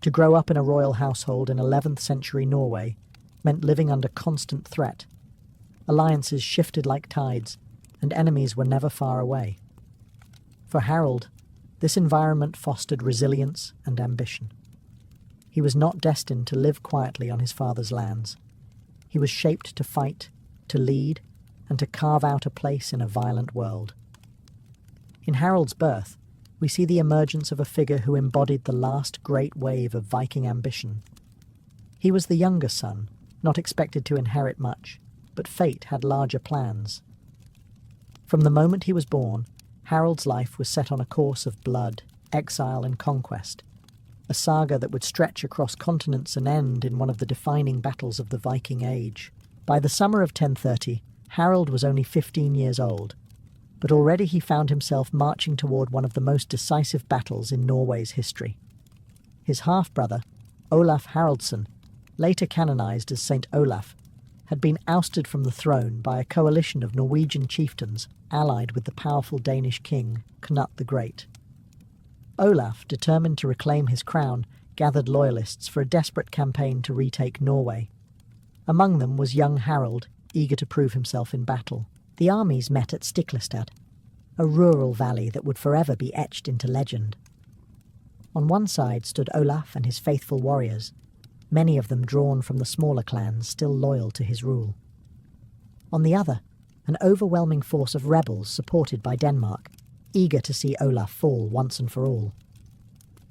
Speaker 1: To grow up in a royal household in 11th century Norway meant living under constant threat. Alliances shifted like tides, and enemies were never far away. For Harold, this environment fostered resilience and ambition. He was not destined to live quietly on his father's lands. He was shaped to fight, to lead, and to carve out a place in a violent world. In Harold's birth, we see the emergence of a figure who embodied the last great wave of Viking ambition. He was the younger son, not expected to inherit much, but fate had larger plans. From the moment he was born, Harold's life was set on a course of blood, exile and conquest, a saga that would stretch across continents and end in one of the defining battles of the Viking Age. By the summer of 1030, Harold was only 15 years old, but already he found himself marching toward one of the most decisive battles in Norway's history. His half-brother, Olaf Haraldsson, later canonized as Saint Olaf, had been ousted from the throne by a coalition of Norwegian chieftains allied with the powerful Danish king Knut the Great. Olaf, determined to reclaim his crown, gathered loyalists for a desperate campaign to retake Norway. Among them was young Harald, eager to prove himself in battle. The armies met at Stiklestad, a rural valley that would forever be etched into legend. On one side stood Olaf and his faithful warriors, many of them drawn from the smaller clans still loyal to his rule. On the other, an overwhelming force of rebels supported by Denmark, eager to see Olaf fall once and for all.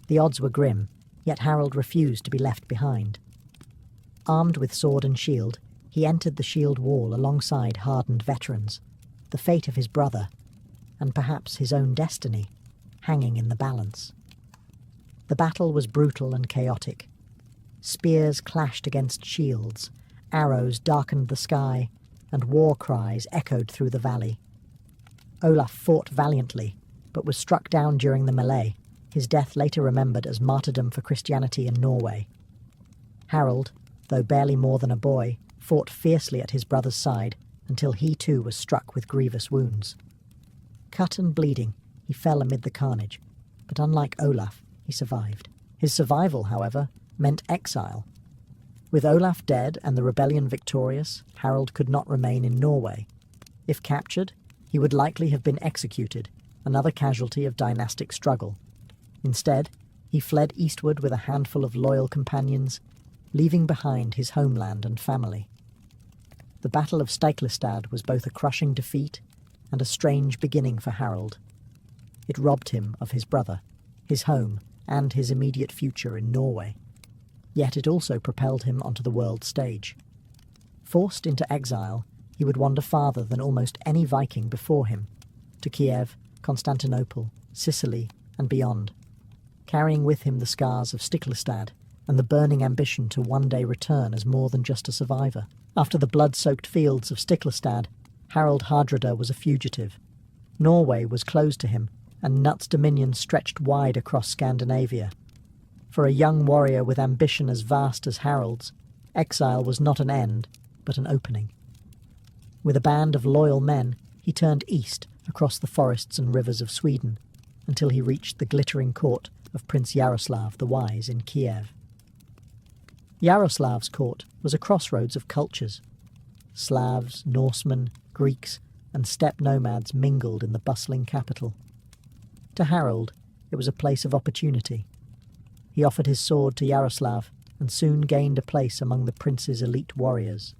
Speaker 1: The odds were grim, yet Harald refused to be left behind. Armed with sword and shield, he entered the shield wall alongside hardened veterans, the fate of his brother, and perhaps his own destiny, hanging in the balance. The battle was brutal and chaotic. Spears clashed against shields, arrows darkened the sky, and war cries echoed through the valley. Olaf fought valiantly, but was struck down during the melee, his death later remembered as martyrdom for Christianity in Norway. Harald, though barely more than a boy, fought fiercely at his brother's side until he too was struck with grievous wounds. Cut and bleeding, he fell amid the carnage, but unlike Olaf, he survived. His survival, however, meant exile. With Olaf dead and the rebellion victorious, Harald could not remain in Norway. If captured, he would likely have been executed, another casualty of dynastic struggle. Instead, he fled eastward with a handful of loyal companions, leaving behind his homeland and family. The Battle of Stiklestad was both a crushing defeat and a strange beginning for Harald. It robbed him of his brother, his home, and his immediate future in Norway. Yet it also propelled him onto the world stage. Forced into exile, he would wander farther than almost any Viking before him, to Kiev, Constantinople, Sicily, and beyond, carrying with him the scars of Stiklestad and the burning ambition to one day return as more than just a survivor. After the blood-soaked fields of Stiklestad, Harald Hardrada was a fugitive. Norway was closed to him, and Knut's dominion stretched wide across Scandinavia. For a young warrior with ambition as vast as Harald's, exile was not an end, but an opening. With a band of loyal men, he turned east across the forests and rivers of Sweden, until he reached the glittering court of Prince Yaroslav the Wise in Kiev. Yaroslav's court was a crossroads of cultures. Slavs, Norsemen, Greeks, and steppe nomads mingled in the bustling capital. To Harald, it was a place of opportunity. He offered his sword to Yaroslav and soon gained a place among the prince's elite warriors.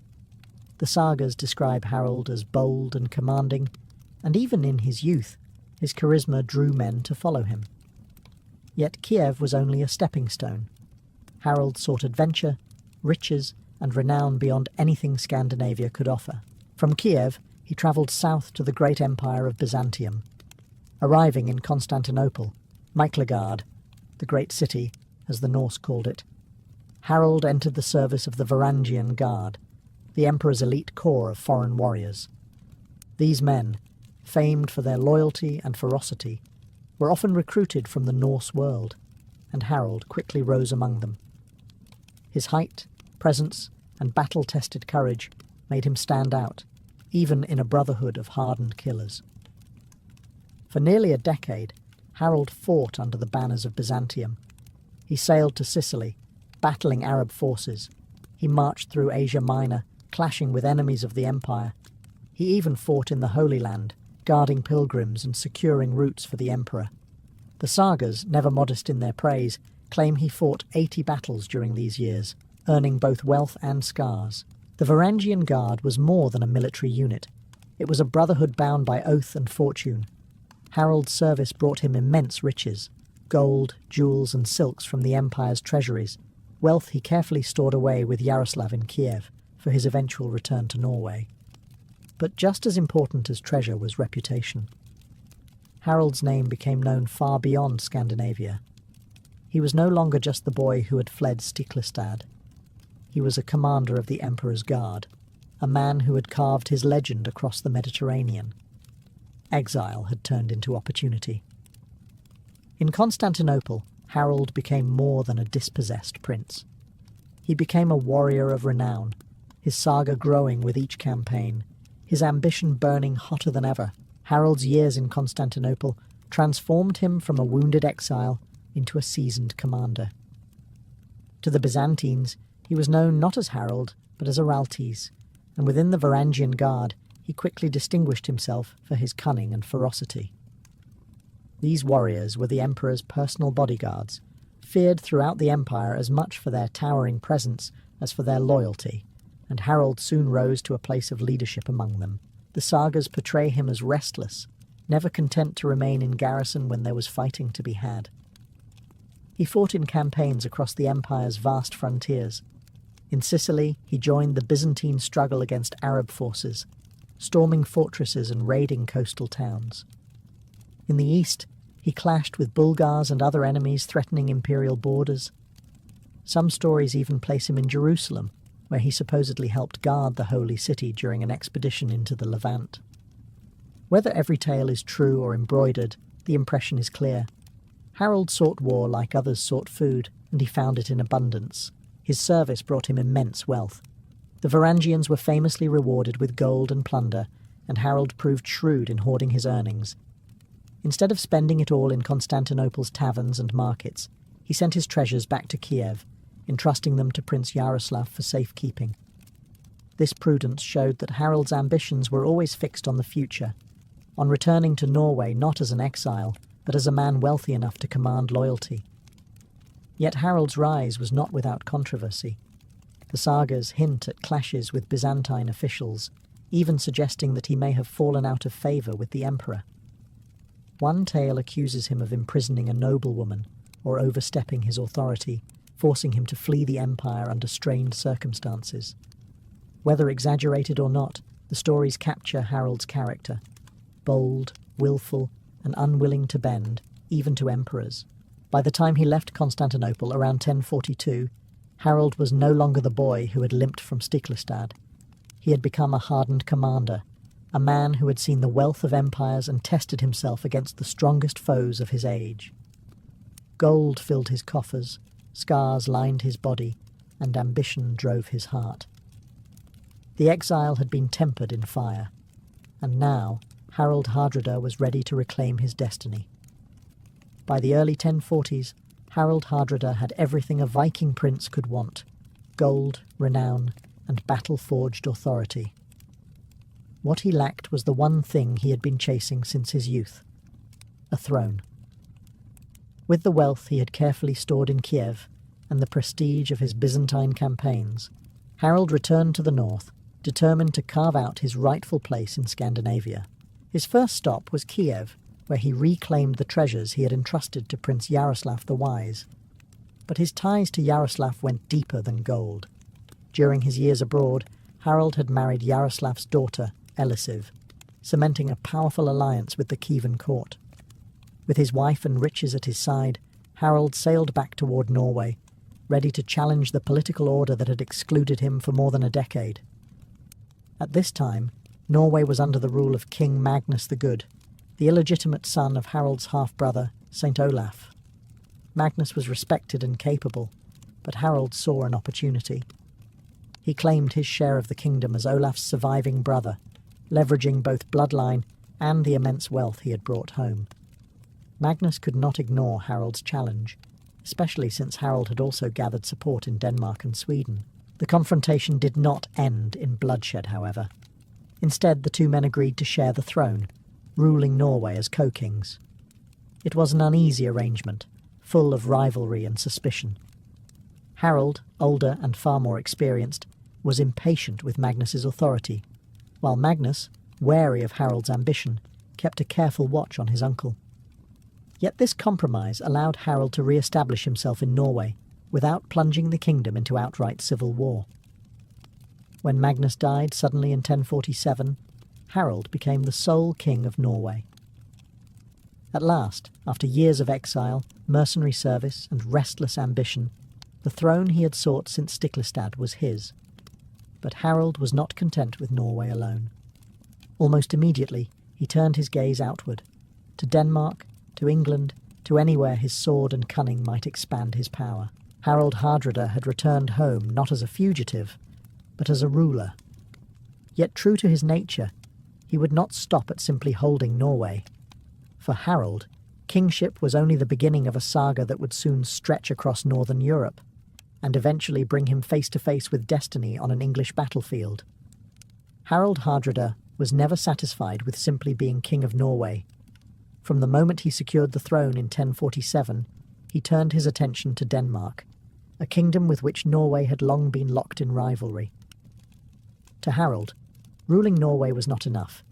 Speaker 1: The sagas describe Harald as bold and commanding, and even in his youth, his charisma drew men to follow him. Yet Kiev was only a stepping stone. Harald sought adventure, riches, and renown beyond anything Scandinavia could offer. From Kiev, he travelled south to the great empire of Byzantium. Arriving in Constantinople, Miklagard, the great city, as the Norse called it, Harald entered the service of the Varangian Guard, the emperor's elite corps of foreign warriors. These men, famed for their loyalty and ferocity, were often recruited from the Norse world, and Harald quickly rose among them. His height, presence, and battle-tested courage made him stand out, even in a brotherhood of hardened killers. For nearly a decade, Harald fought under the banners of Byzantium. He sailed to Sicily, battling Arab forces. He marched through Asia Minor, clashing with enemies of the empire. He even fought in the Holy Land, guarding pilgrims and securing routes for the emperor. The sagas, never modest in their praise, claim he fought 80 battles during these years, earning both wealth and scars. The Varangian Guard was more than a military unit. It was a brotherhood bound by oath and fortune. Harald's service brought him immense riches, gold, jewels, and silks from the empire's treasuries, wealth he carefully stored away with Yaroslav in Kiev for his eventual return to Norway. But just as important as treasure was reputation. Harald's name became known far beyond Scandinavia. He was no longer just the boy who had fled Stiklestad. He was a commander of the Emperor's Guard, a man who had carved his legend across the Mediterranean. Exile had turned into opportunity. In Constantinople, Harold became more than a dispossessed prince. He became a warrior of renown, his saga growing with each campaign, his ambition burning hotter than ever. Harold's years in Constantinople transformed him from a wounded exile into a seasoned commander. To the Byzantines, he was known not as Harold, but as Oraltes, and within the Varangian Guard, he quickly distinguished himself for his cunning and ferocity. These warriors were the emperor's personal bodyguards, feared throughout the empire as much for their towering presence as for their loyalty, and Harold soon rose to a place of leadership among them. The sagas portray him as restless, never content to remain in garrison when there was fighting to be had. He fought in campaigns across the empire's vast frontiers. In Sicily, he joined the Byzantine struggle against Arab forces, storming fortresses and raiding coastal towns. In the east, he clashed with Bulgars and other enemies threatening imperial borders. Some stories even place him in Jerusalem, where he supposedly helped guard the holy city during an expedition into the Levant. Whether every tale is true or embroidered, the impression is clear. Harold sought war like others sought food, and he found it in abundance. His service brought him immense wealth. The Varangians were famously rewarded with gold and plunder, and Harold proved shrewd in hoarding his earnings. Instead of spending it all in Constantinople's taverns and markets, he sent his treasures back to Kiev, entrusting them to Prince Yaroslav for safekeeping. This prudence showed that Harold's ambitions were always fixed on the future, on returning to Norway not as an exile, but as a man wealthy enough to command loyalty. Yet Harold's rise was not without controversy. The sagas hint at clashes with Byzantine officials, even suggesting that he may have fallen out of favour with the emperor. One tale accuses him of imprisoning a noblewoman or overstepping his authority, forcing him to flee the empire under strained circumstances. Whether exaggerated or not, the stories capture Harold's character, bold, willful, and unwilling to bend, even to emperors. By the time he left Constantinople around 1042, Harold was no longer the boy who had limped from Stiklestad. He had become a hardened commander, a man who had seen the wealth of empires and tested himself against the strongest foes of his age. Gold filled his coffers, scars lined his body, and ambition drove his heart. The exile had been tempered in fire, and now Harold Hardrada was ready to reclaim his destiny. By the early 1040s, Harold Hardrada had everything a Viking prince could want: gold, renown, and battle-forged authority. What he lacked was the one thing he had been chasing since his youth: a throne. With the wealth he had carefully stored in Kiev and the prestige of his Byzantine campaigns, Harold returned to the north, determined to carve out his rightful place in Scandinavia. His first stop was Kiev, where he reclaimed the treasures he had entrusted to Prince Yaroslav the Wise. But his ties to Yaroslav went deeper than gold. During his years abroad, Harold had married Yaroslav's daughter, Elisiv, cementing a powerful alliance with the Kievan court. With his wife and riches at his side, Harold sailed back toward Norway, ready to challenge the political order that had excluded him for more than a decade. At this time, Norway was under the rule of King Magnus the Good, the illegitimate son of Harold's half-brother, Saint Olaf. Magnus was respected and capable, but Harold saw an opportunity. He claimed his share of the kingdom as Olaf's surviving brother, leveraging both bloodline and the immense wealth he had brought home. Magnus could not ignore Harold's challenge, especially since Harold had also gathered support in Denmark and Sweden. The confrontation did not end in bloodshed, however. Instead, the two men agreed to share the throne, ruling Norway as co-kings. It was an uneasy arrangement, full of rivalry and suspicion. Harold, older and far more experienced, was impatient with Magnus's authority, while Magnus, wary of Harold's ambition, kept a careful watch on his uncle. Yet this compromise allowed Harold to re-establish himself in Norway without plunging the kingdom into outright civil war. When Magnus died suddenly in 1047, Harold became the sole king of Norway. At last, after years of exile, mercenary service, and restless ambition, the throne he had sought since Stiklestad was his. But Harold was not content with Norway alone. Almost immediately, he turned his gaze outward, to Denmark, to England, to anywhere his sword and cunning might expand his power. Harold Hardrada had returned home not as a fugitive, but as a ruler. Yet true to his nature, he would not stop at simply holding Norway. For Harold, kingship was only the beginning of a saga that would soon stretch across northern Europe, and eventually bring him face to face with destiny on an English battlefield. Harold Hardrada was never satisfied with simply being King of Norway. From the moment he secured the throne in 1047, he turned his attention to Denmark, a kingdom with which Norway had long been locked in rivalry. To Harold, ruling Norway was not enough.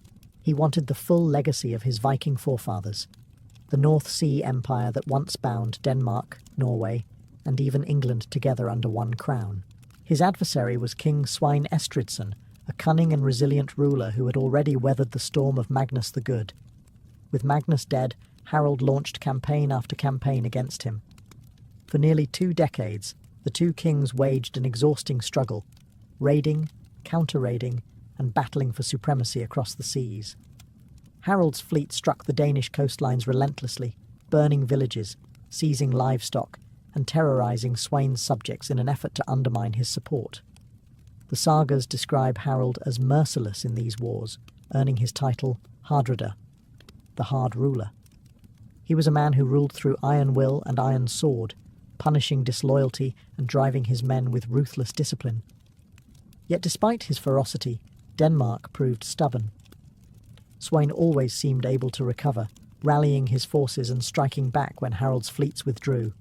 Speaker 1: He wanted the full legacy of his Viking forefathers, the North Sea Empire that once bound Denmark, Norway, and even England together under one crown. His adversary was King Svein Estridsson, a cunning and resilient ruler who had already weathered the storm of Magnus the Good. With Magnus dead, Harold launched campaign after campaign against him. For nearly 2 decades, the two kings waged an exhausting struggle, raiding, counter-raiding, and battling for supremacy across the seas. Harold's fleet struck the Danish coastlines relentlessly, burning villages, seizing livestock, and terrorizing Svein's subjects in an effort to undermine his support. The sagas describe Harold as merciless in these wars, earning his title Hardrada, the hard ruler. He was a man who ruled through iron will and iron sword, punishing disloyalty and driving his men with ruthless discipline. Yet despite his ferocity, Denmark proved stubborn. Svein always seemed able to recover, rallying his forces and striking back when Harold's fleets withdrew.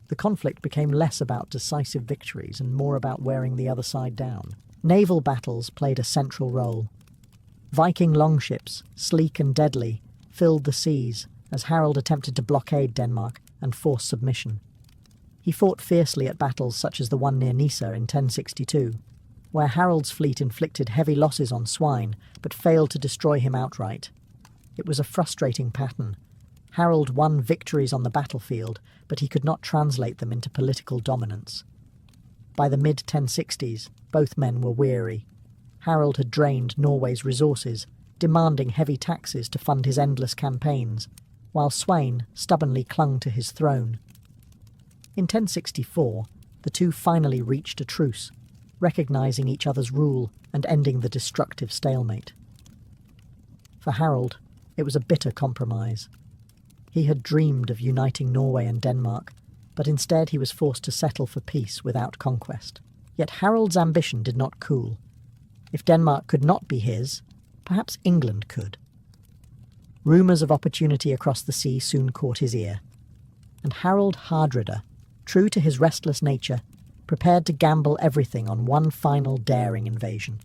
Speaker 1: The conflict became less about decisive victories and more about wearing the other side down. Naval battles played a central role. Viking longships, sleek and deadly, filled the seas as Harold attempted to blockade Denmark and force submission. He fought fiercely at battles such as the one near Nisa in 1062, where Harold's fleet inflicted heavy losses on Svein but failed to destroy him outright. It was a frustrating pattern. Harold won victories on the battlefield, but he could not translate them into political dominance. By the mid-1060s, both men were weary. Harold had drained Norway's resources, demanding heavy taxes to fund his endless campaigns, while Svein stubbornly clung to his throne. In 1064, the two finally reached a truce, recognizing each other's rule and ending the destructive stalemate. For Harold, it was a bitter compromise. He had dreamed of uniting Norway and Denmark, but instead he was forced to settle for peace without conquest. Yet Harold's ambition did not cool. If Denmark could not be his, perhaps England could. Rumours of opportunity across the sea soon caught his ear, and Harold Hardrada, true to his restless nature, prepared to gamble everything on one final daring invasion.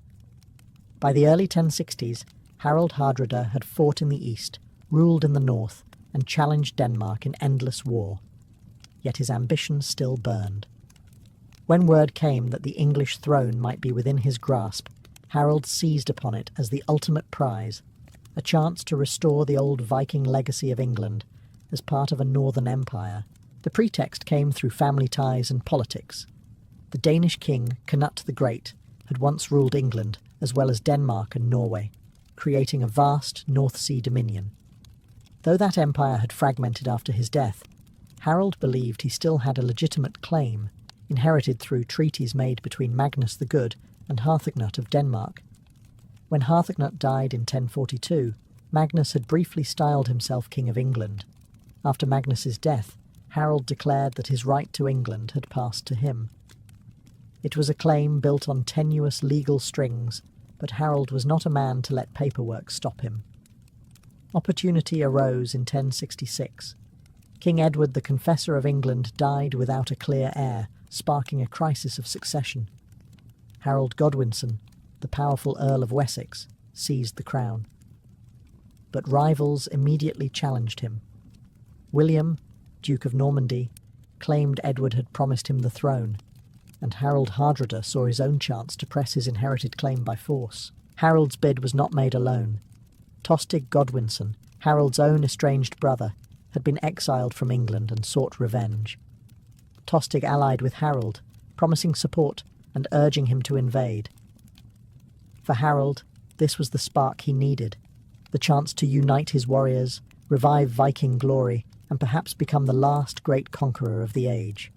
Speaker 1: By the early 1060s, Harold Hardrada had fought in the east, ruled in the north, and challenged Denmark in endless war. Yet his ambition still burned. When word came that the English throne might be within his grasp, Harold seized upon it as the ultimate prize, a chance to restore the old Viking legacy of England as part of a northern empire. The pretext came through family ties and politics. The Danish king, Canute the Great, had once ruled England as well as Denmark and Norway, creating a vast North Sea dominion. Though that empire had fragmented after his death, Harold believed he still had a legitimate claim, inherited through treaties made between Magnus the Good and Harthacnut of Denmark. When Harthacnut died in 1042, Magnus had briefly styled himself King of England. After Magnus's death, Harold declared that his right to England had passed to him. It was a claim built on tenuous legal strings, but Harold was not a man to let paperwork stop him. Opportunity arose in 1066. King Edward the Confessor of England died without a clear heir, sparking a crisis of succession. Harold Godwinson, the powerful Earl of Wessex, seized the crown. But rivals immediately challenged him. William, Duke of Normandy, claimed Edward had promised him the throne, and Harold Hardrada saw his own chance to press his inherited claim by force. Harold's bid was not made alone. Tostig Godwinson, Harold's own estranged brother, had been exiled from England and sought revenge. Tostig allied with Harold, promising support and urging him to invade. For Harold, this was the spark he needed, the chance to unite his warriors, revive Viking glory, and perhaps become the last great conqueror of the age.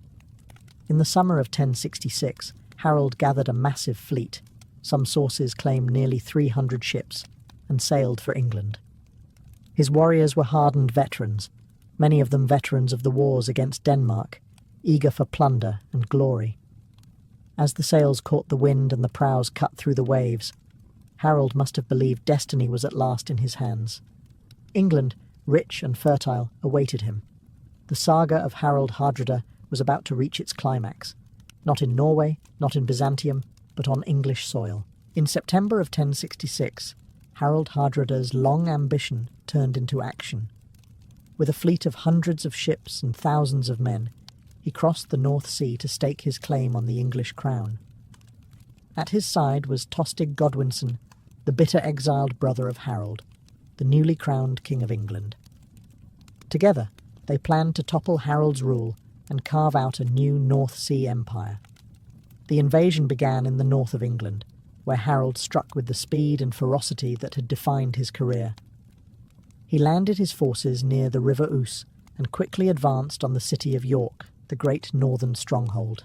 Speaker 1: In the summer of 1066, Harold gathered a massive fleet, some sources claim nearly 300 ships, and sailed for England. His warriors were hardened veterans, many of them veterans of the wars against Denmark, eager for plunder and glory. As the sails caught the wind and the prows cut through the waves, Harold must have believed destiny was at last in his hands. England, rich and fertile, awaited him. The saga of Harold Hardrada was about to reach its climax, not in Norway, not in Byzantium, but on English soil. In September of 1066, Harold Hardrada's long ambition turned into action. With a fleet of hundreds of ships and thousands of men, he crossed the North Sea to stake his claim on the English crown. At his side was Tostig Godwinson, the bitter exiled brother of Harold, the newly crowned King of England. Together, they planned to topple Harold's rule and carve out a new North Sea empire. The invasion began in the north of England, where Harold struck with the speed and ferocity that had defined his career. He landed his forces near the River Ouse and quickly advanced on the city of York, the great northern stronghold.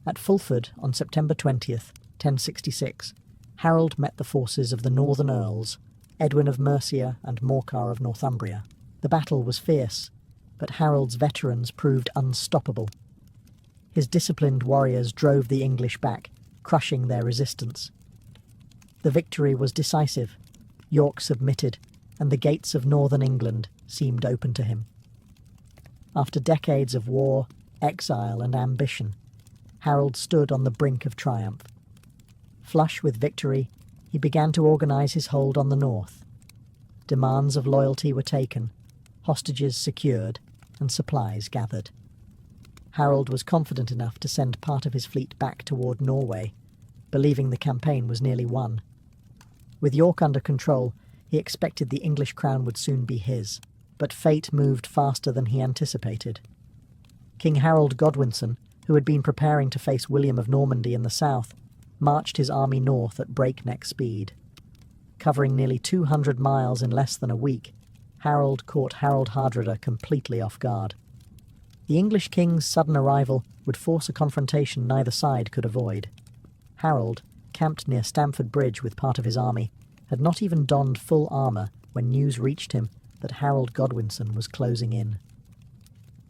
Speaker 1: At Fulford on September 20th, 1066, Harold met the forces of the northern earls, Edwin of Mercia and Morcar of Northumbria. The battle was fierce, but Harold's veterans proved unstoppable. His disciplined warriors drove the English back, crushing their resistance. The victory was decisive. York submitted, and the gates of northern England seemed open to him. After decades of war, exile, and ambition, Harold stood on the brink of triumph. Flush with victory, he began to organize his hold on the north. Demands of loyalty were taken, hostages secured, and supplies gathered. Harold was confident enough to send part of his fleet back toward Norway, believing the campaign was nearly won. With York under control, he expected the English crown would soon be his, but fate moved faster than he anticipated. King Harold Godwinson, who had been preparing to face William of Normandy in the south, marched his army north at breakneck speed. Covering nearly 200 miles in less than a week, Harold caught Harold Hardrada completely off guard. The English king's sudden arrival would force a confrontation neither side could avoid. Harold, camped near Stamford Bridge with part of his army, had not even donned full armour when news reached him that Harold Godwinson was closing in.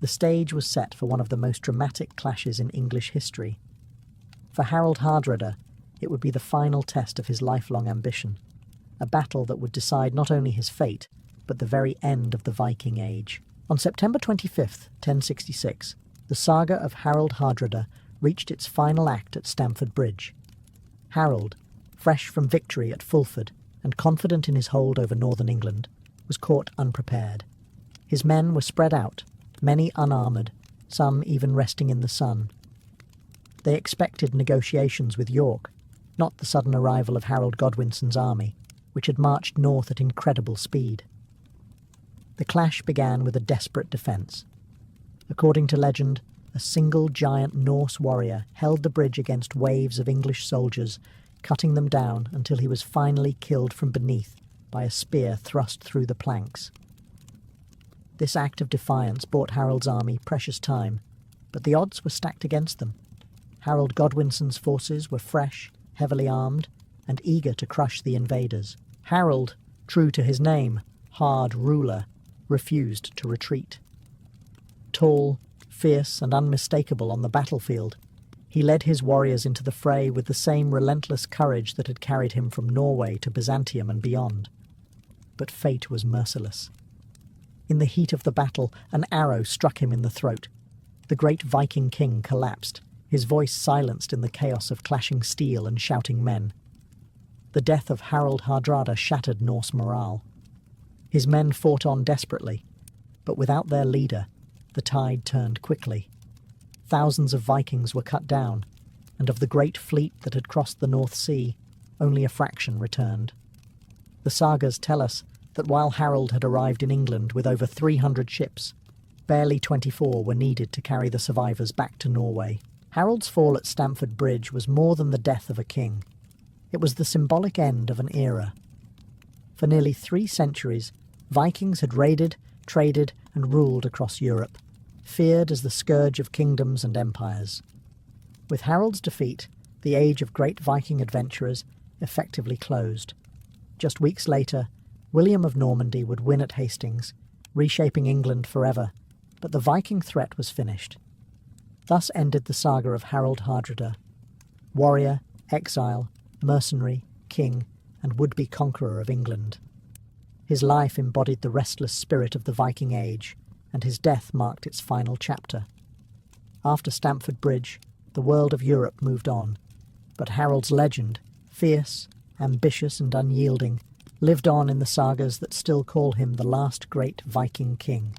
Speaker 1: The stage was set for one of the most dramatic clashes in English history. For Harold Hardrada, it would be the final test of his lifelong ambition, a battle that would decide not only his fate, but the very end of the Viking Age. On September 25th, 1066, the saga of Harold Hardrada reached its final act at Stamford Bridge. Harold, fresh from victory at Fulford and confident in his hold over northern England, was caught unprepared. His men were spread out, many unarmoured, some even resting in the sun. They expected negotiations with York, not the sudden arrival of Harold Godwinson's army, which had marched north at incredible speed. The clash began with a desperate defence. According to legend, a single giant Norse warrior held the bridge against waves of English soldiers, cutting them down until he was finally killed from beneath by a spear thrust through the planks. This act of defiance bought Harold's army precious time, but the odds were stacked against them. Harold Godwinson's forces were fresh, heavily armed, and eager to crush the invaders. Harold, true to his name, hard ruler, refused to retreat. Tall, fierce, and unmistakable on the battlefield, he led his warriors into the fray with the same relentless courage that had carried him from Norway to Byzantium and beyond. But fate was merciless. In the heat of the battle, an arrow struck him in the throat. The great Viking king collapsed, his voice silenced in the chaos of clashing steel and shouting men. The death of Harold Hardrada shattered Norse morale. His men fought on desperately, but without their leader, the tide turned quickly. Thousands of Vikings were cut down, and of the great fleet that had crossed the North Sea, only a fraction returned. The sagas tell us that while Harold had arrived in England with over 300 ships, barely 24 were needed to carry the survivors back to Norway. Harold's fall at Stamford Bridge was more than the death of a king. It was the symbolic end of an era. For nearly 3 centuries, Vikings had raided, traded and ruled across Europe, feared as the scourge of kingdoms and empires. With Harold's defeat, the age of great Viking adventurers effectively closed. Just weeks later, William of Normandy would win at Hastings, reshaping England forever, but the Viking threat was finished. Thus ended the saga of Harold Hardrada, warrior, exile, mercenary, king, and would-be conqueror of England. His life embodied the restless spirit of the Viking Age, and his death marked its final chapter. After Stamford Bridge, the world of Europe moved on, but Harold's legend, fierce, ambitious and unyielding, lived on in the sagas that still call him the last great Viking king.